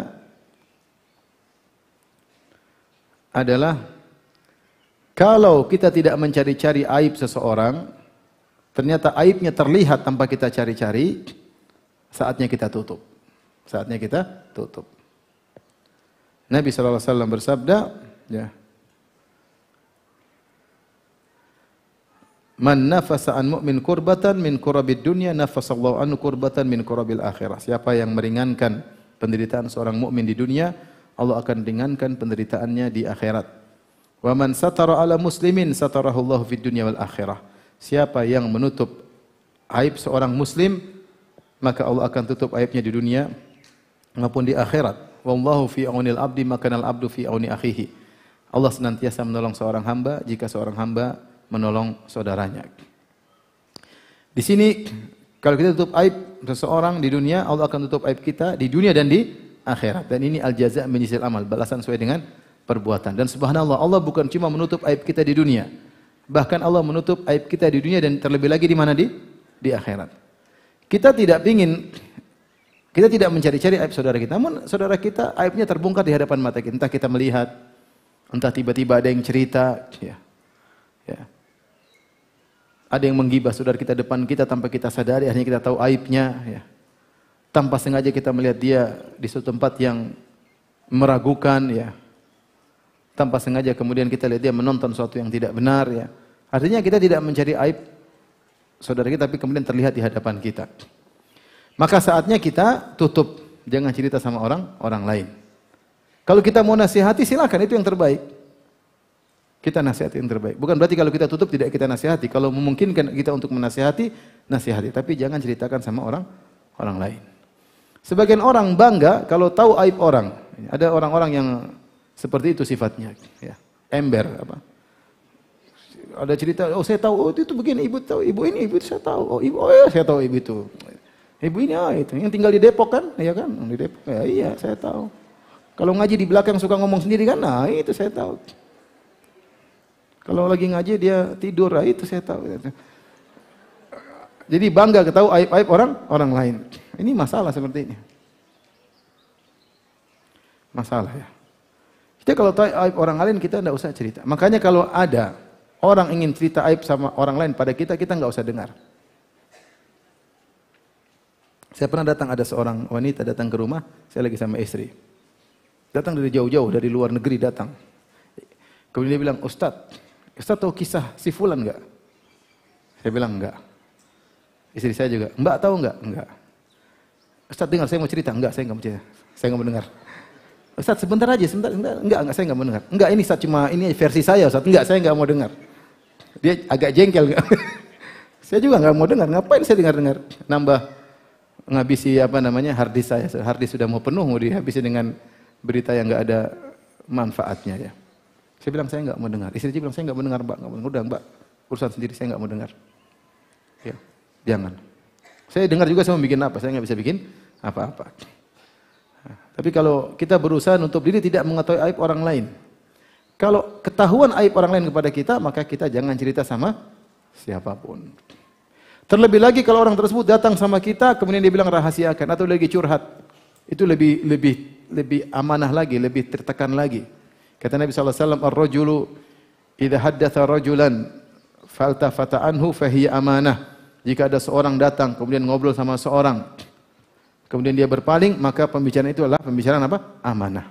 adalah kalau kita tidak mencari-cari aib seseorang, ternyata aibnya terlihat tanpa kita cari-cari, saatnya kita tutup. Saatnya kita tutup. Nabi sallallahu alaihi wasallam bersabda, ya. Man nafasa an mu'min kurbatan min kurabid dunya nafasallahu anhu kurbatan min kurabil akhirah. Siapa yang meringankan penderitaan seorang mukmin di dunia, Allah akan ringankan penderitaannya di akhirat. Wa man satara ala muslimin satarahullahu fid dunya wal akhirah. Siapa yang menutup aib seorang muslim, maka Allah akan tutup aibnya di dunia maupun di akhirat. Wallahu fi aunil abdi makanal abdu fi auni akhihi. Allah senantiasa menolong seorang hamba jika seorang hamba menolong saudaranya. Di sini kalau kita tutup aib seseorang di dunia, Allah akan tutup aib kita di dunia dan di akhirat. Dan ini al-jaza' min jinsil amal, balasan sesuai dengan perbuatan. Dan subhanallah, Allah bukan cuma menutup aib kita di dunia. Bahkan Allah menutup aib kita di dunia dan terlebih lagi di mana? Di akhirat. Kita tidak mencari-cari aib saudara kita. Namun saudara kita aibnya terbongkar di hadapan mata kita. Entah kita melihat, entah tiba-tiba ada yang cerita, ya. Ada yang menggibah saudara kita depan kita tanpa kita sadari, akhirnya kita tahu aibnya, ya. Tanpa sengaja kita melihat dia di suatu tempat yang meragukan, ya. Tanpa sengaja kemudian kita lihat dia menonton sesuatu yang tidak benar, ya. Artinya kita tidak mencari aib saudara kita, tapi kemudian terlihat di hadapan kita. Maka saatnya kita tutup, jangan cerita sama orang lain. Kalau kita mau nasihati silakan, itu yang terbaik. Kita nasihati yang terbaik. Bukan berarti kalau kita tutup tidak kita nasihati. Kalau memungkinkan kita untuk menasihati, nasihati. Tapi jangan ceritakan sama orang lain. Sebagian orang bangga kalau tahu aib orang. Ada orang-orang yang seperti itu sifatnya. Ya. Ember. Ada cerita, oh saya tahu, oh itu begini, ibu tahu, ibu ini, ibu itu saya tahu. Oh ya saya tahu ibu itu. Ibu ini itu. Yang tinggal di Depok kan? Ya kan? Di Depok. Ya, iya saya tahu. Kalau ngaji di belakang suka ngomong sendiri kan? Nah itu saya tahu. Kalau lagi ngaji dia tidur, itu saya tahu. Jadi bangga ketahui aib-aib orang lain. Ini masalah seperti ini. Masalah ya. Kita kalau tahu aib orang lain kita tidak usah cerita. Makanya kalau ada orang ingin cerita aib sama orang lain pada kita nggak usah dengar. Saya pernah datang, ada seorang wanita datang ke rumah, saya lagi sama istri. Datang dari jauh-jauh, dari luar negeri datang. Kemudian dia bilang, Ustaz tahu kisah si fulan enggak? Saya bilang enggak. Istri saya juga, Mbak tahu enggak? Enggak. Ustaz dengar, saya mau cerita. Enggak, saya enggak mau cerita. Saya enggak mau dengar. Ustaz sebentar aja, sebentar. Enggak, saya enggak mau dengar. Enggak, ini Ustaz cuma ini versi saya Ustaz. Enggak, saya enggak mau dengar. Dia agak jengkel enggak? Saya juga enggak mau dengar. Ngapain saya dengar-dengar? Nambah ngabisi hard disk saya. Hard disk sudah mau penuh, mau dihabisi dengan berita yang enggak ada manfaatnya ya. Saya bilang saya enggak mau dengar. Istri bilang saya enggak mau dengar, Mbak. Enggak mau dengar. Udah, Mbak. Urusan sendiri saya enggak mau dengar. Ya, jangan. Saya dengar juga saya mau bikin apa? Saya enggak bisa bikin apa-apa. Tapi kalau kita berusaha untuk diri tidak mengetahui aib orang lain. Kalau ketahuan aib orang lain kepada kita, maka kita jangan cerita sama siapapun. Terlebih lagi kalau orang tersebut datang sama kita kemudian dia bilang rahasiakan atau lagi curhat. Itu lebih amanah lagi, lebih tertekan lagi. Kata Nabi sallallahu alaihi wasallam, "Ar-rajulu idza haddatsa rajulan faltafata anhu fahiya amanah. Jika ada seorang datang kemudian ngobrol sama seorang, kemudian dia berpaling, maka pembicaraan itu adalah pembicaraan apa? Amanah.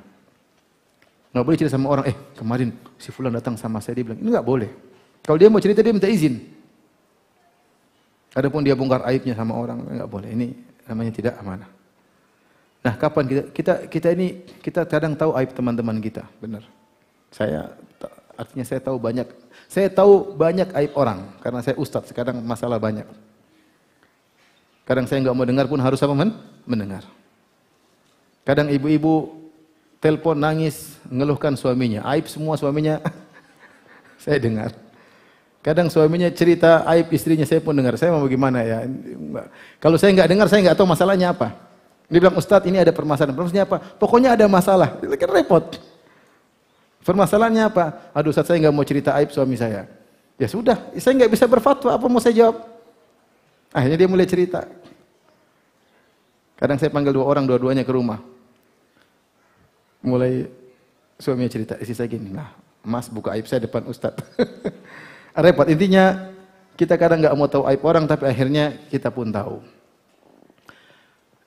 Nggak boleh cerita sama orang, kemarin si fulan datang sama saya, dia bilang, ini nggak boleh. Kalau dia mau cerita, dia minta izin. Adapun dia bongkar aibnya sama orang, nggak boleh. Ini namanya tidak amanah. Nah, kapan kita kadang tahu aib teman-teman kita, benar. Artinya saya tahu banyak aib orang, karena saya ustadz, kadang masalah banyak. Kadang saya nggak mau dengar pun harus apa? Mendengar. Kadang ibu-ibu telepon nangis, ngeluhkan suaminya, aib semua suaminya saya dengar. Kadang suaminya cerita aib istrinya, saya pun dengar. Saya mau bagaimana ya? Kalau saya nggak dengar, saya nggak tahu masalahnya apa. Dia bilang, Ustadz ini ada permasalahan. Permasalahannya apa? Pokoknya ada masalah. Itu kan repot. Permasalahannya apa? Aduh Ustadz, saya nggak mau cerita aib suami saya. Ya sudah, saya nggak bisa berfatwa. Apa mau saya jawab? Akhirnya dia mulai cerita. Kadang saya panggil 2 orang, dua-duanya ke rumah. Mulai suaminya cerita, istri saya gini, nah Mas buka aib saya depan Ustadz. Repot. Intinya kita kadang nggak mau tahu aib orang, tapi akhirnya kita pun tahu.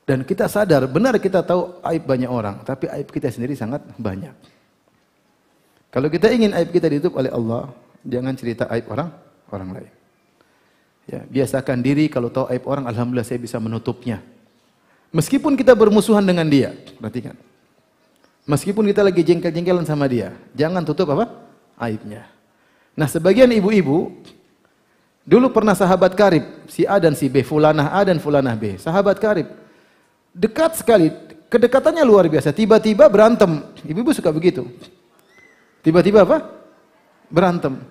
Dan kita sadar, benar kita tahu aib banyak orang, tapi aib kita sendiri sangat banyak. Kalau kita ingin aib kita ditutup oleh Allah, jangan cerita aib orang lain. Ya, biasakan diri kalau tahu aib orang, alhamdulillah saya bisa menutupnya. Meskipun kita bermusuhan dengan dia, perhatikan. Meskipun kita lagi jengkel-jengkelan sama dia, jangan tutup apa? Aibnya. Nah, sebagian ibu-ibu dulu pernah sahabat karib, si A dan si B, fulanah A dan fulanah B, sahabat karib. Dekat sekali, kedekatannya luar biasa. Tiba-tiba berantem. Ibu-ibu suka begitu. Tiba-tiba apa? Berantem.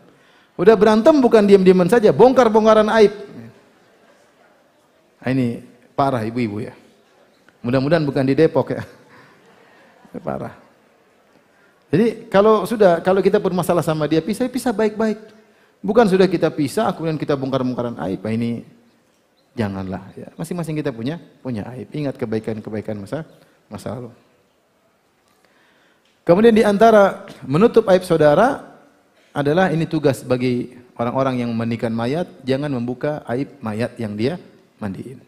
Udah berantem bukan diam-diaman saja, bongkar-bongkaran aib. Nah, ini parah ibu-ibu ya. Mudah-mudahan bukan di Depok ya. Parah. Jadi kalau kita bermasalah sama dia, pisah baik-baik. Bukan sudah kita pisah, kemudian kita bongkar-bongkaran aib. Nah, ini janganlah. Ya. Masing-masing kita punya aib. Ingat kebaikan-kebaikan masa lalu. Kemudian di antara menutup aib saudara adalah ini tugas bagi orang-orang yang memandikan mayat, jangan membuka aib mayat yang dia mandiin.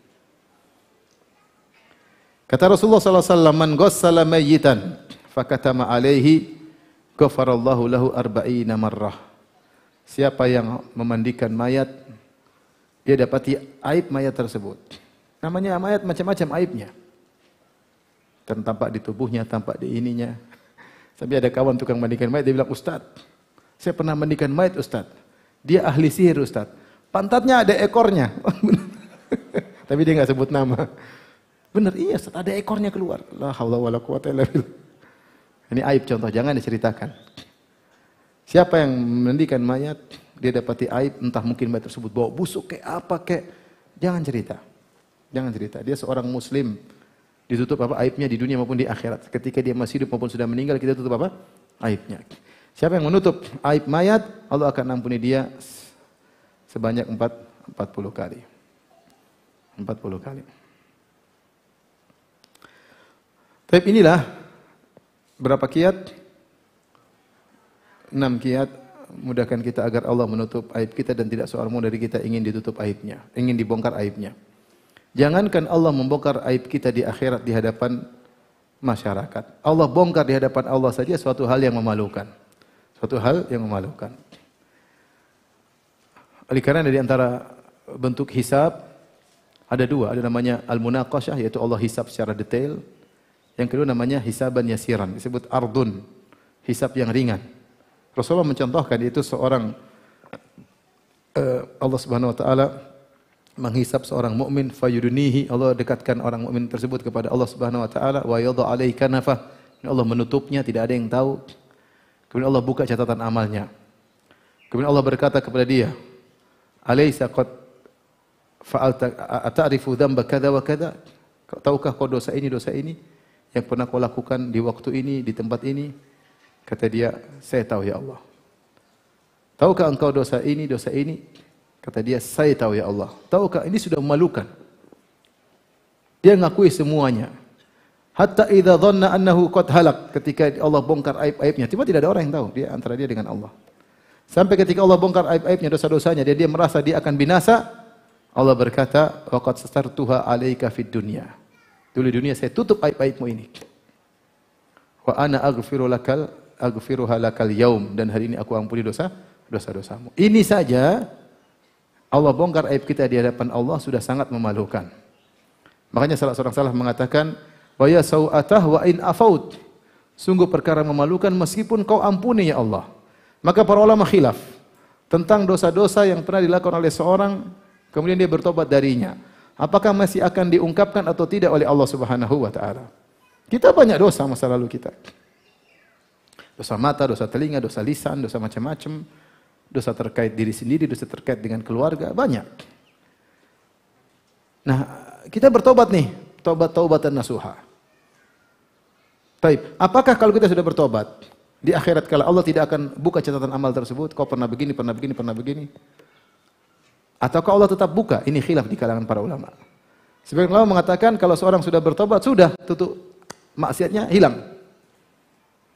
Kata Rasulullah SAW, man ghassala mayyitan fakatama alaihi ghafarallahu lahu arba'ina marrah. Siapa yang memandikan mayat, dia dapati aib mayat tersebut. Namanya mayat macam-macam aibnya. Tampak di tubuhnya, tampak di ininya. Sampai ada kawan tukang mandikan mayat, dia bilang, Ustadz, saya pernah mandikan mayat Ustadz. Dia ahli sihir Ustadz. Pantatnya ada ekornya. Tapi dia nggak sebut nama. Benar, iya Ustaz, ada ekornya keluar. La haula wala quwata illa billah. Ini aib contoh, jangan diceritakan. Siapa yang mandikan mayat, dia dapati aib, entah mungkin mayat tersebut bawa busuk kayak apa kayak, jangan cerita. Jangan cerita. Dia seorang muslim, ditutup apa aibnya di dunia maupun di akhirat. Ketika dia masih hidup maupun sudah meninggal, kita tutup apa? Aibnya. Siapa yang menutup aib mayat, Allah akan ampuni dia sebanyak 40 kali. 40 kali. Tapi inilah berapa kiat? 6 kiat. Mudahkan kita agar Allah menutup aib kita dan tidak seorang pun dari kita ingin ditutup aibnya, ingin dibongkar aibnya. Jangankan Allah membongkar aib kita di akhirat di hadapan masyarakat. Allah bongkar di hadapan Allah saja suatu hal yang memalukan. Suatu hal yang memalukan. Oleh karena dari antara bentuk hisab ada 2, ada namanya al-munaqasyah, yaitu Allah hisab secara detail. Yang kedua namanya hisaban yasiran, disebut ardun, hisab yang ringan. Rasulullah mencontohkan itu seorang Allah Subhanahu wa taala menghisab seorang mukmin fayudunihi, Allah dekatkan orang mukmin tersebut kepada Allah Subhanahu wa taala wa yadha alaihi kanafah, Allah menutupnya, tidak ada yang tahu. Kemudian Allah buka catatan amalnya. Kemudian Allah berkata kepada dia, "Alaysa qad fa'alta ata'rifu dzamba kadza wa kadza?" Tahukah kau dosa ini yang pernah kau lakukan di waktu ini, di tempat ini? Kata dia, saya tahu ya Allah. Tahukah engkau dosa ini? Kata dia, saya tahu ya Allah. Tahukah, ini sudah memalukan. Dia ngakui semuanya. Hatta idza dhanna annahu qad halak, ketika Allah bongkar aib-aibnya, tiba tidak ada orang yang tahu, dia antara dia dengan Allah. Sampai ketika Allah bongkar aib-aibnya, dosa-dosanya, dia merasa dia akan binasa, Allah berkata, waqad satartuha 'alaika fid dunya. Dulu di dunia saya tutup aib-aibmu ini. Wa ana aghfiruha lakal yaum, dan hari ini aku ampuni dosa-dosamu. Ini saja Allah bongkar aib kita di hadapan Allah sudah sangat memalukan. Makanya salah seorang salaf mengatakan, wa ya sau'atah wa in afaut. Sungguh perkara memalukan meskipun kau ampuni ya Allah. Maka para ulama khilaf tentang dosa-dosa yang pernah dilakukan oleh seorang, kemudian dia bertobat darinya. Apakah masih akan diungkapkan atau tidak oleh Allah Subhanahu wa taala? Kita banyak dosa masa lalu kita. Dosa mata, dosa telinga, dosa lisan, dosa macam-macam. Dosa terkait diri sendiri, dosa terkait dengan keluarga, banyak. Nah, kita bertobat nih, taubatan nasuha. Baik, apakah kalau kita sudah bertobat, di akhirat kalau Allah tidak akan buka catatan amal tersebut, kau pernah begini, pernah begini, pernah begini? Ataukah Allah tetap buka? Ini khilaf di kalangan para ulama. Sebagian ulama mengatakan kalau seorang sudah bertobat, sudah tutup maksiatnya hilang.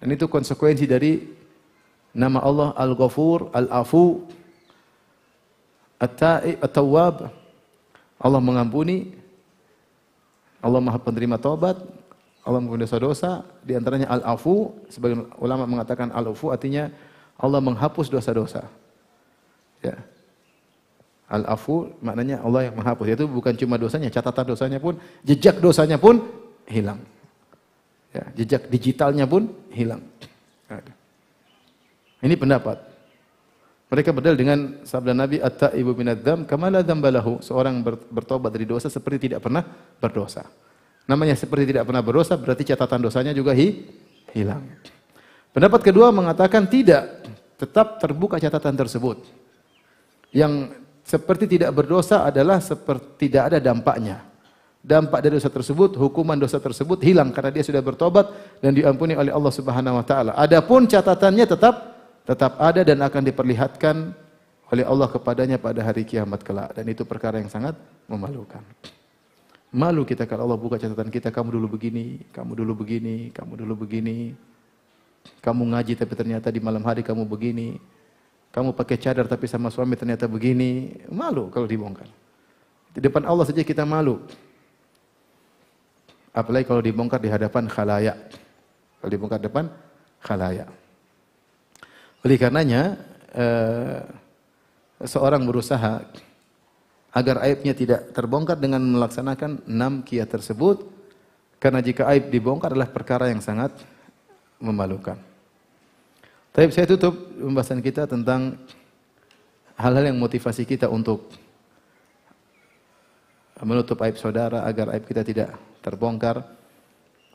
Dan itu konsekuensi dari nama Allah Al-Ghafur, Al-Afu, At-Ta'ib, At-Tawwab. Allah mengampuni, Allah Maha penerima taubat, Allah mengampuni dosa-dosa, di antaranya Al-Afu. Sebagian ulama mengatakan Al-Afu artinya Allah menghapus dosa-dosa. Ya. Al-Afu maknanya Allah yang menghapus. Itu bukan cuma dosanya, catatan dosanya pun, jejak dosanya pun hilang. Ya, jejak digitalnya pun hilang. Ini pendapat. Mereka berdalil dengan sabda Nabi, at-taibu minadz-dzam kama la dzamba lahu. Seorang bertobat dari dosa seperti tidak pernah berdosa. Namanya seperti tidak pernah berdosa berarti catatan dosanya juga hilang. Pendapat kedua mengatakan tidak, tetap terbuka catatan tersebut. Yang seperti tidak berdosa adalah seperti tidak ada dampaknya. Dampak dari dosa tersebut, hukuman dosa tersebut hilang karena dia sudah bertobat dan diampuni oleh Allah Subhanahu wa taala. Adapun catatannya tetap ada dan akan diperlihatkan oleh Allah kepadanya pada hari kiamat kelak, dan itu perkara yang sangat memalukan. Malu kita kalau Allah buka catatan kita, kamu dulu begini, kamu dulu begini, kamu dulu begini. Kamu ngaji tapi ternyata di malam hari kamu begini. Kamu pakai cadar tapi sama suami ternyata begini. Malu kalau dibongkar. Di depan Allah saja kita malu. Apalagi kalau dibongkar di hadapan khalayak. Kalau dibongkar di depan khalayak. Oleh karenanya, seorang berusaha agar aibnya tidak terbongkar dengan melaksanakan 6 qiyah tersebut, karena jika aib dibongkar adalah perkara yang sangat memalukan. Tapi saya tutup pembahasan kita tentang hal-hal yang motivasi kita untuk menutup aib saudara agar aib kita tidak terbongkar.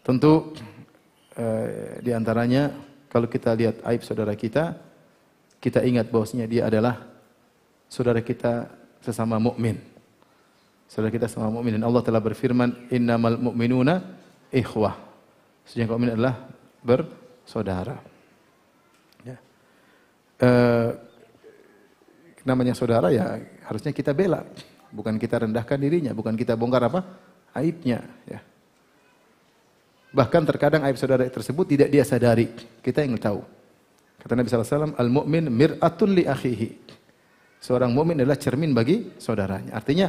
Tentu di antaranya kalau kita lihat aib saudara kita ingat bahwasanya dia adalah saudara kita sesama mukmin. Saudara kita sesama mukmin, dan Allah telah berfirman, innamal mu'minuna ikhwah. Sesungguhnya mukmin adalah bersaudara. Ya. Namanya saudara ya harusnya kita bela, bukan kita rendahkan dirinya, bukan kita bongkar apa? Aibnya, ya. Bahkan terkadang aib saudara tersebut tidak dia sadari, kita yang tahu. Kata Nabi sallallahu alaihi wasallam, al-mu'min mir'atun li akhihi. Seorang mukmin adalah cermin bagi saudaranya. Artinya,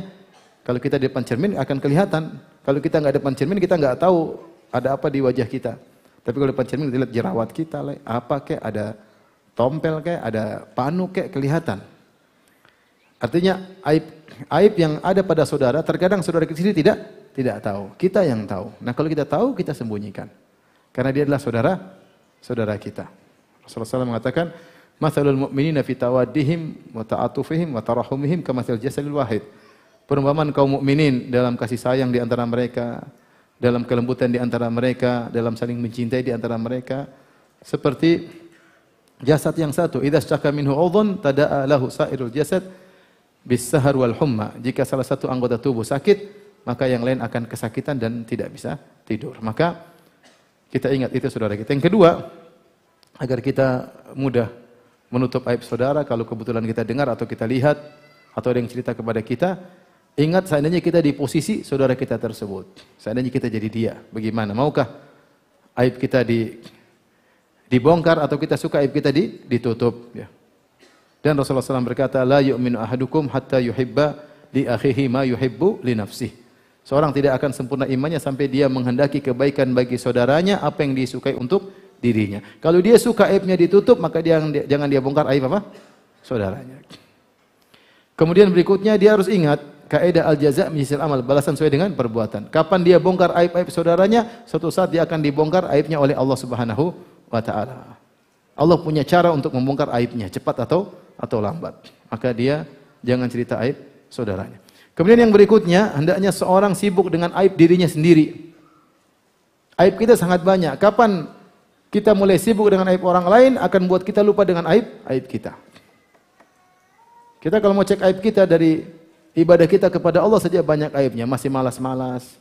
kalau kita di depan cermin akan kelihatan. Kalau kita nggak depan cermin, kita nggak tahu ada apa di wajah kita. Tapi kalau depan cermin, kita lihat jerawat kita, apa kek, ada tompel kek, ada panu kek, kelihatan. Artinya, aib yang ada pada saudara, terkadang saudara kita sendiri tidak tahu. Kita yang tahu. Nah, kalau kita tahu, kita sembunyikan. Karena dia adalah saudara kita. Rasulullah SAW mengatakan, mathalul mu'minina fi tawaddihim wa ta'atufihim wa tarahumihim kamathal jasadil wahid. Perumpamaan kaum mukminin dalam kasih sayang di antara mereka, dalam kelembutan di antara mereka, dalam saling mencintai di antara mereka, seperti jasad yang satu. Idza syaka minhu 'udhun tada'a lahu sa'irul jasad bis-sahar wal humma. Jika salah satu anggota tubuh sakit, maka yang lain akan kesakitan dan tidak bisa tidur. Maka kita ingat itu saudara kita. Yang kedua, agar kita mudah menutup aib saudara, kalau kebetulan kita dengar atau kita lihat atau ada yang cerita kepada kita, ingat seandainya kita di posisi saudara kita tersebut. Seandainya kita jadi dia, bagaimana? Maukah aib kita dibongkar atau kita suka aib kita ditutup, ya. Dan Rasulullah SAW berkata, la yu'minu ahadukum hatta yuhibba li akhihi ma yuhibbu li nafsihi. Seorang tidak akan sempurna imannya sampai dia menghendaki kebaikan bagi saudaranya apa yang disukai untuk dirinya. Kalau dia suka aibnya ditutup, maka jangan dia bongkar aib apa? Saudaranya. Kemudian berikutnya dia harus ingat kaidah al-jaza' min jinsil amal, balasan sesuai dengan perbuatan. Kapan dia bongkar aib-aib saudaranya, suatu saat dia akan dibongkar aibnya oleh Allah Subhanahu wa taala. Allah punya cara untuk membongkar aibnya, cepat atau lambat. Maka dia jangan cerita aib saudaranya. Kemudian yang berikutnya, hendaknya seorang sibuk dengan aib dirinya sendiri. Aib kita sangat banyak. Kapan kita mulai sibuk dengan aib orang lain, akan buat kita lupa dengan aib kita. Kita kalau mau cek aib kita dari ibadah kita kepada Allah saja banyak aibnya. Masih malas-malas.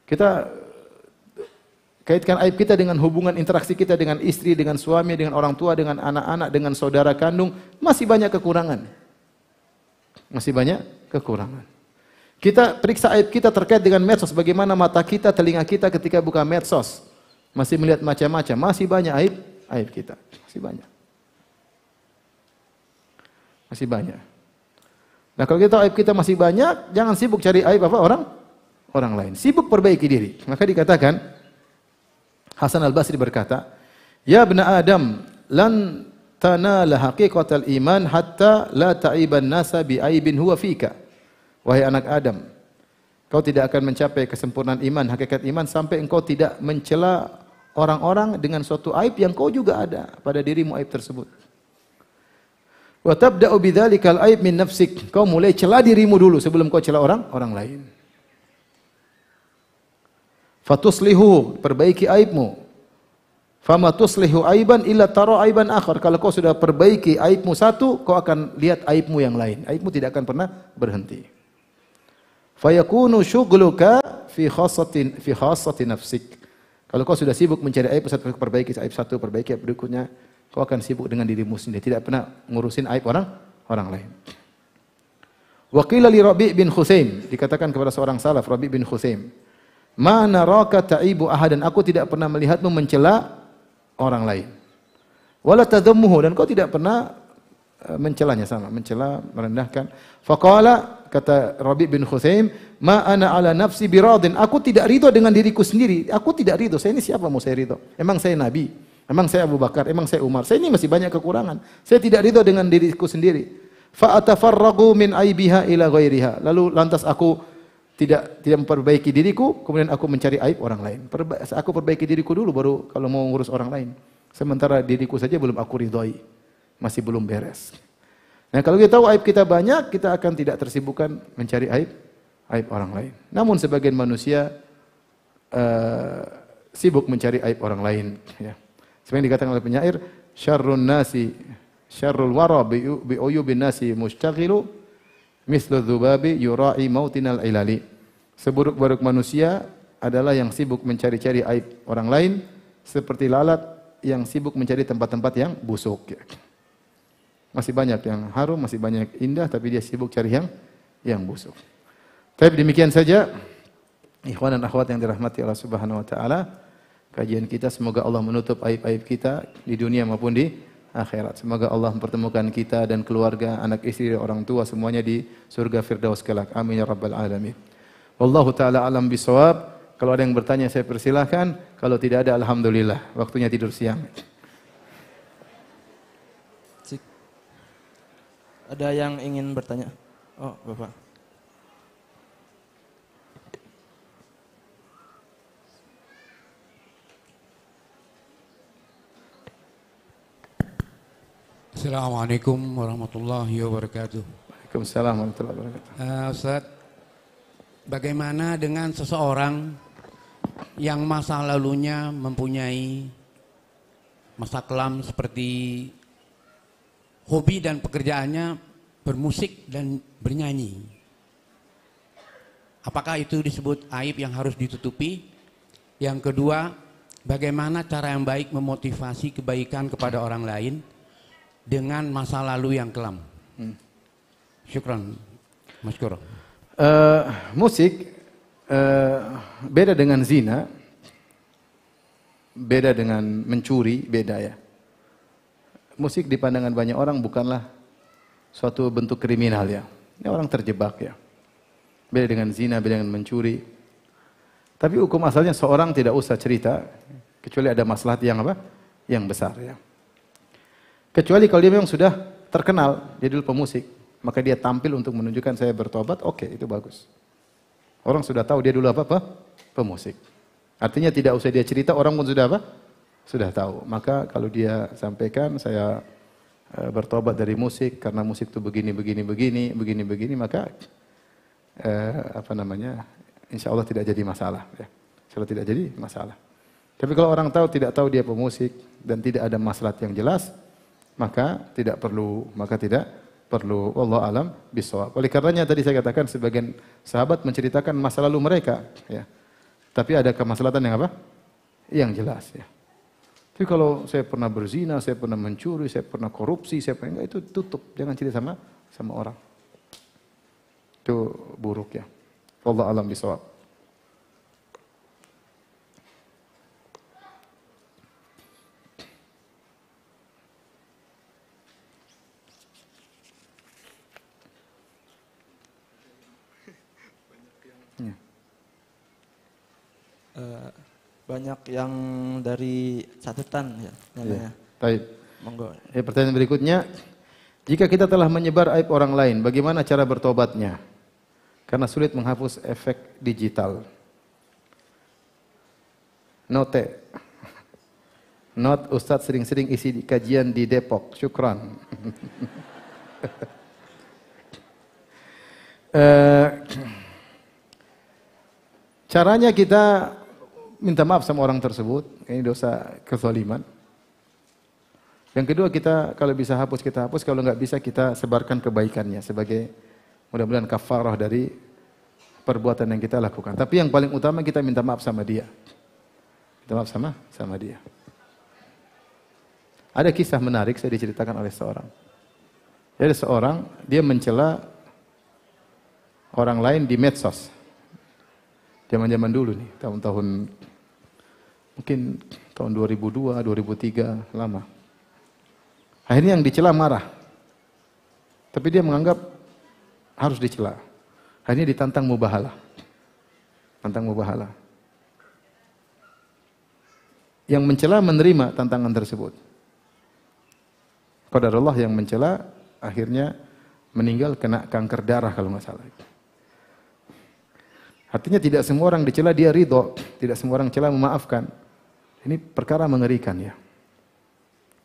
Kita kaitkan aib kita dengan hubungan interaksi kita dengan istri, dengan suami, dengan orang tua, dengan anak-anak, dengan saudara kandung. Masih banyak kekurangan. Masih banyak kekurangan. Kita periksa aib kita terkait dengan medsos. Bagaimana mata kita, telinga kita ketika buka medsos. Masih melihat macam-macam. Masih banyak aib kita. Masih banyak. Masih banyak. Nah kalau kita aib kita masih banyak, jangan sibuk cari aib apa orang lain. Sibuk perbaiki diri. Maka dikatakan, Hasan al-Basri berkata, ya bna Adam, lan tanala haqiqatal iman hatta la ta'iban nasa bi aibin huwa fika. Wahai anak Adam, kau tidak akan mencapai kesempurnaan iman, hakikat iman sampai engkau tidak mencela orang-orang dengan suatu aib yang kau juga ada pada dirimu aib tersebut. Wa tabda'u bidzalikal aib min nafsik. Kau mulai cela dirimu dulu sebelum kau cela orang lain. Fatuslihu, perbaiki aibmu. Fama tuslihu aiban illa tara aiban akhar. Kalau kau sudah perbaiki aibmu satu, kau akan lihat aibmu yang lain. Aibmu tidak akan pernah berhenti. Fayakunu syughluka fi khassati nafsik. Kalau kau sudah sibuk mencari aib satu, perbaiki aib berikutnya, kau akan sibuk dengan dirimu sendiri, tidak pernah ngurusin aib orang lain. Wa qila li Rabi' bin Khusaim, dikatakan kepada seorang salaf, Rabi' bin Khusaim, ma naraka ta'ibu ahadan, aku tidak pernah melihatmu mencela orang lain. Wala tadhammuhu, dan kau tidak pernah mencelanya, sama mencela, merendahkan. Faqala, kata Rabi' bin Khusaim, ma ana ala nafsi biradin, aku tidak ridho dengan diriku sendiri. Aku tidak ridho. Saya ini siapa mau saya ridho? Emang saya nabi? Emang saya Abu Bakar? Emang saya Umar? Saya ini masih banyak kekurangan. Saya tidak ridho dengan diriku sendiri. Fa atafarraqu min aibiha ila ghairiha. Lalu lantas aku tidak memperbaiki diriku, kemudian aku mencari aib orang lain. Aku perbaiki diriku dulu, baru kalau mau ngurus orang lain. Sementara diriku saja belum aku ridhoi, masih belum beres. Nah kalau kita tahu aib kita banyak, kita akan tidak tersibukkan mencari aib orang lain. Namun sebagian manusia sibuk mencari aib orang lain. Ya. Seperti yang dikatakan oleh penyair, syarrun nasi, syarrul wara bi uyubin nasi mushtaghilu. Mislu dzubabi yura'i mautinal ilali. Seburuk-buruk manusia adalah yang sibuk mencari-cari aib orang lain, seperti lalat yang sibuk mencari tempat-tempat yang busuk. Masih banyak yang harum, masih banyak indah, tapi dia sibuk cari yang busuk. Tapi demikian saja, ikhwan dan akhwat yang dirahmati Allah Subhanahu wa taala, kajian kita, semoga Allah menutup aib-aib kita di dunia maupun di akhirat. Semoga Allah mempertemukan kita dan keluarga, anak istri, orang tua semuanya di surga Firdaus kelak. Amin ya rabbal alamin. Wallahu taala alam bisawab. Kalau ada yang bertanya saya persilahkan, kalau tidak ada alhamdulillah. Waktunya tidur siang. Ada yang ingin bertanya? Oh, Bapak. Assalamualaikum warahmatullahi wabarakatuh. Waalaikumsalam warahmatullahi wabarakatuh. Ustaz, bagaimana dengan seseorang yang masa lalunya mempunyai masa kelam seperti hobi dan pekerjaannya bermusik dan bernyanyi? Apakah itu disebut aib yang harus ditutupi? Yang kedua, bagaimana cara yang baik memotivasi kebaikan kepada orang lain dengan masa lalu yang kelam? Syukran, masykur. Musik beda dengan zina, beda dengan mencuri, beda ya. musik di pandangan banyak orang bukanlah suatu bentuk kriminal ya. Ini orang terjebak ya. Beda dengan zina, beda dengan mencuri. Tapi hukum asalnya seorang tidak usah cerita kecuali ada maslahat yang apa? Yang besar ya. Kecuali kalau dia memang sudah terkenal, dia dulu pemusik, maka dia tampil untuk menunjukkan saya bertobat, oke, itu bagus. Orang sudah tahu dia dulu apa? Pemusik. Artinya tidak usah dia cerita, orang pun sudah apa? Sudah tahu. Maka kalau dia sampaikan saya bertobat dari musik karena musik itu begini, maka insya Allah tidak jadi masalah. Ya. Insya Allah tidak jadi masalah. Tapi kalau orang tahu tidak tahu dia pemusik dan tidak ada maslahat yang jelas, maka tidak perlu. Allah alam bisawab. Oleh karenanya tadi saya katakan sebagian sahabat menceritakan masa lalu mereka. Ya. Tapi ada kemaslahatan yang apa? Yang jelas. Ya. Tapi kalau saya pernah berzina, saya pernah mencuri, saya pernah korupsi, itu tutup. Jangan cerita sama orang. Itu buruk ya. Allah alam bisawab. Banyak yang dari catatan ya namanya. Baik. Monggo. Pertanyaan berikutnya, jika kita telah menyebar aib orang lain, bagaimana cara bertobatnya? Karena sulit menghapus efek digital. Note. Not Ustadz sering-sering isi kajian di Depok. Syukran. Caranya kita minta maaf sama orang tersebut, ini dosa kezaliman. Yang kedua kita kalau bisa hapus kita hapus, kalau nggak bisa kita sebarkan kebaikannya sebagai mudah-mudahan kafarah dari perbuatan yang kita lakukan. Tapi yang paling utama kita minta maaf sama dia. Minta maaf sama dia. Ada kisah menarik saya diceritakan oleh seorang. Ada seorang dia mencela orang lain di medsos. Zaman-zaman dulu nih, tahun-tahun mungkin tahun 2002, 2003, lama. Akhirnya yang dicela marah. Tapi dia menganggap harus dicela. Akhirnya ditantang mubahalah. Tantang mubahalah. Yang mencela menerima tantangan tersebut. Qadarullah yang mencela akhirnya meninggal kena kanker darah kalau nggak salah. Artinya tidak semua orang dicela dia ridho, tidak semua orang cela memaafkan. Ini perkara mengerikan ya.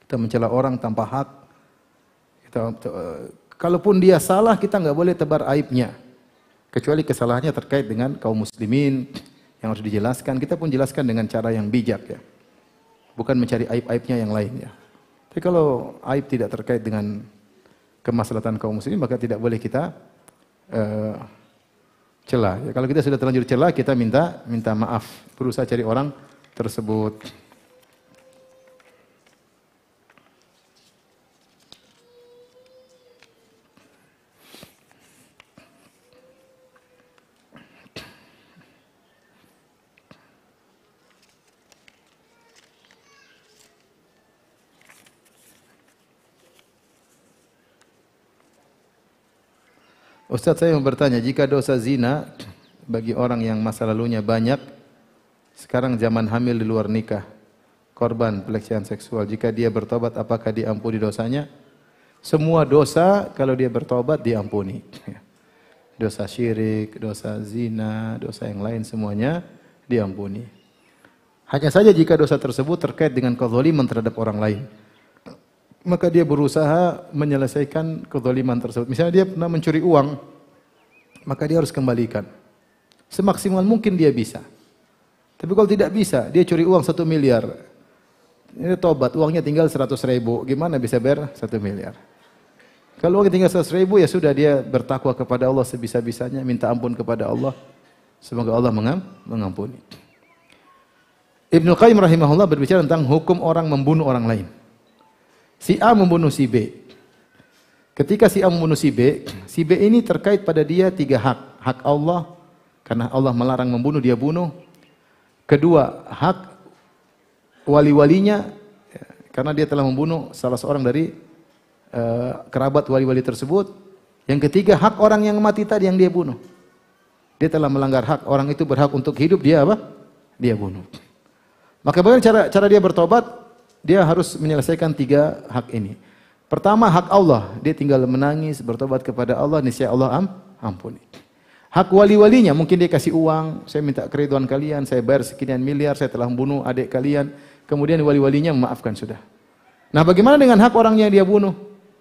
Kita mencela orang tanpa hak. Kalaupun dia salah, kita nggak boleh tebar aibnya. Kecuali kesalahannya terkait dengan kaum muslimin yang harus dijelaskan. Kita pun jelaskan dengan cara yang bijak ya. Bukan mencari aib-aibnya yang lain ya. Tapi kalau aib tidak terkait dengan kemaslahatan kaum muslimin, maka tidak boleh kita celah. Ya, kalau kita sudah terlanjur celah, kita minta maaf. Berusaha cari orang tersebut. Ustaz, saya mau bertanya, jika dosa zina bagi orang yang masa lalunya banyak, sekarang zaman hamil di luar nikah, korban pelecehan seksual, jika dia bertobat apakah diampuni dosanya? Semua dosa kalau dia bertobat diampuni. Dosa syirik, dosa zina, dosa yang lain semuanya diampuni. Hanya saja jika dosa tersebut terkait dengan kezaliman terhadap orang lain, maka dia berusaha menyelesaikan kezaliman tersebut. Misalnya dia pernah mencuri uang, maka dia harus kembalikan. Semaksimal mungkin dia bisa. Tapi kalau tidak bisa, dia curi uang 1 miliar. Ini tobat, uangnya tinggal 100.000. Gimana bisa bayar 1 miliar? Kalau uangnya tinggal 100.000, ya sudah dia bertakwa kepada Allah sebisa-bisanya, minta ampun kepada Allah. Semoga Allah mengampuni. Ibnu Qayyim rahimahullah berbicara tentang hukum orang membunuh orang lain. Si A membunuh si B. Ketika si A membunuh si B ini terkait pada dia 3 hak. Hak Allah, karena Allah melarang membunuh, dia bunuh. Kedua, hak wali-walinya, karena dia telah membunuh salah seorang dari kerabat wali-wali tersebut. Yang ketiga, hak orang yang mati tadi yang dia bunuh. Dia telah melanggar hak, orang itu berhak untuk hidup, dia apa? Dia bunuh. Maka bagaimana cara dia bertobat? Dia harus menyelesaikan 3 hak ini. Pertama, hak Allah, dia tinggal menangis, bertobat kepada Allah, niscaya Allah ampuni. Hak wali-walinya, mungkin dia kasih uang, saya minta keriduan kalian, saya bayar sekian miliar, saya telah membunuh adik kalian. Kemudian wali-walinya memaafkan sudah. Nah, bagaimana dengan hak orang yang dia bunuh?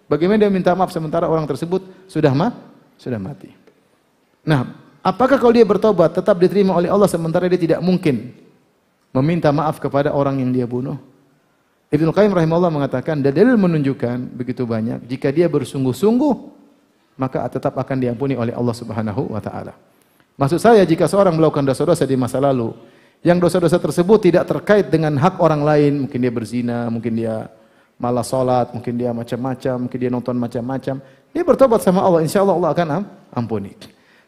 Bagaimana dia minta maaf sementara orang tersebut sudah mati? Nah, apakah kalau dia bertobat tetap diterima oleh Allah sementara dia tidak mungkin meminta maaf kepada orang yang dia bunuh? Ibnu Qayyim rahimahullah mengatakan, dalil menunjukkan begitu banyak, jika dia bersungguh-sungguh, maka tetap akan diampuni oleh Allah Subhanahu wa taala. Maksud saya, jika seorang melakukan dosa-dosa di masa lalu, yang dosa-dosa tersebut tidak terkait dengan hak orang lain, mungkin dia berzina, mungkin dia malah salat, mungkin dia macam-macam, mungkin dia nonton macam-macam, dia bertobat sama Allah, insyaallah Allah akan ampuni.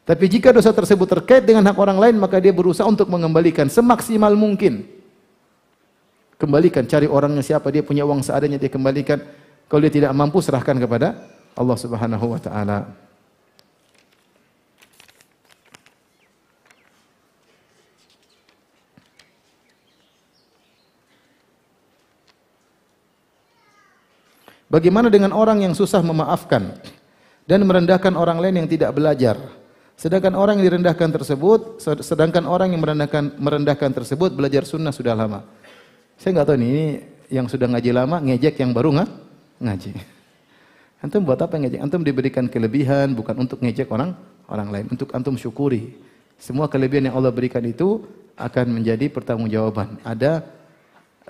Tapi jika dosa tersebut terkait dengan hak orang lain, maka dia berusaha untuk mengembalikan semaksimal mungkin. Kembalikan, cari orangnya siapa, dia punya uang seadanya, dia kembalikan. Kalau dia tidak mampu, serahkan kepada Allah Subhanahu wa taala. Bagaimana dengan orang yang susah memaafkan dan merendahkan orang lain yang tidak belajar? Sedangkan orang yang merendahkan tersebut belajar sunnah sudah lama. Saya nggak tahu nih, ini yang sudah ngaji lama ngejek yang baru ngaji. Antum buat apa ngejek? Antum diberikan kelebihan bukan untuk ngejek orang lain, untuk antum syukuri. Semua kelebihan yang Allah berikan itu akan menjadi pertanggungjawaban. Ada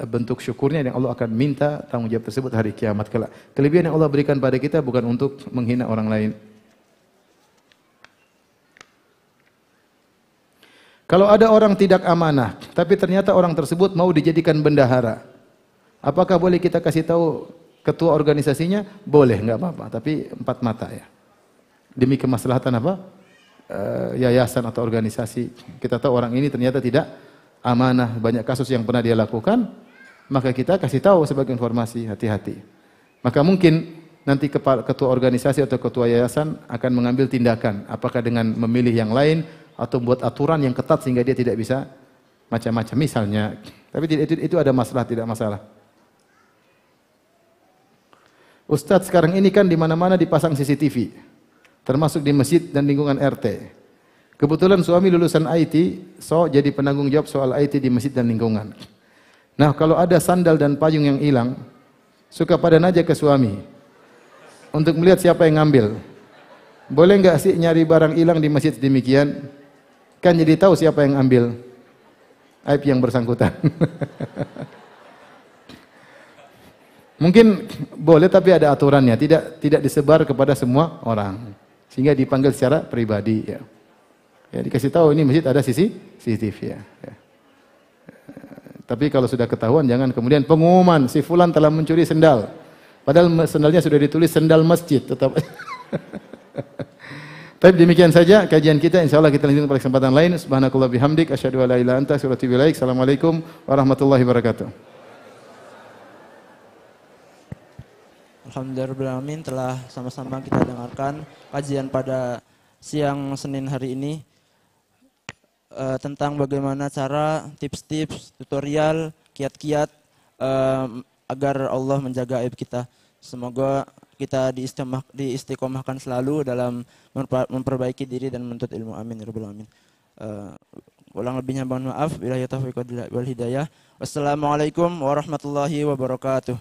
bentuk syukurnya yang Allah akan minta tanggung jawab tersebut hari kiamat kelak. Kelebihan yang Allah berikan pada kita bukan untuk menghina orang lain. Kalau ada orang tidak amanah, tapi ternyata orang tersebut mau dijadikan bendahara, apakah boleh kita kasih tahu ketua organisasinya? Boleh, enggak apa-apa, tapi 4 mata ya. Demi kemaslahatan apa? Yayasan atau organisasi. Kita tahu orang ini ternyata tidak amanah, banyak kasus yang pernah dia lakukan, maka kita kasih tahu sebagai informasi, hati-hati. Maka mungkin nanti ketua organisasi atau ketua yayasan akan mengambil tindakan, apakah dengan memilih yang lain atau buat aturan yang ketat sehingga dia tidak bisa macam-macam misalnya. Tapi itu ada masalah, tidak masalah. Ustadz, sekarang ini kan di mana-mana dipasang CCTV, termasuk di masjid dan lingkungan RT. Kebetulan suami lulusan IT, so jadi penanggung jawab soal IT di masjid dan lingkungan. Nah, kalau ada sandal dan payung yang hilang, suka pada nanya ke suami untuk melihat siapa yang ngambil. Boleh nggak sih nyari barang hilang di masjid demikian? Kan jadi tahu siapa yang ambil aib yang bersangkutan. Mungkin boleh, tapi ada aturannya, tidak disebar kepada semua orang, sehingga dipanggil secara pribadi ya. Ya, dikasih tahu ini masjid ada CCTV ya. Tapi kalau sudah ketahuan, jangan kemudian pengumuman si fulan telah mencuri sendal, padahal sendalnya sudah ditulis sendal masjid, tetap. Tapi demikian saja kajian kita, insyaallah kita lanjutkan pada kesempatan lain. Subhanakallah bihamdik, asyhadu an la ilaha illa anta, astaghfiruka wa atubu ilaik. Assalamualaikum warahmatullahi wabarakatuh. Alhamdulillahirrahmanirrahim, telah sama-sama kita dengarkan kajian pada siang Senin hari ini tentang bagaimana cara, tips-tips, tutorial, kiat-kiat agar Allah menjaga aib kita. Semoga kita diistiqomahkan selalu dalam memperbaiki diri dan menuntut ilmu. Amin ya rabbal alamin. Ulang lebihnya mohon maaf. Billahi taufiq wal hidayah. Wassalamualaikum warahmatullahi wabarakatuh.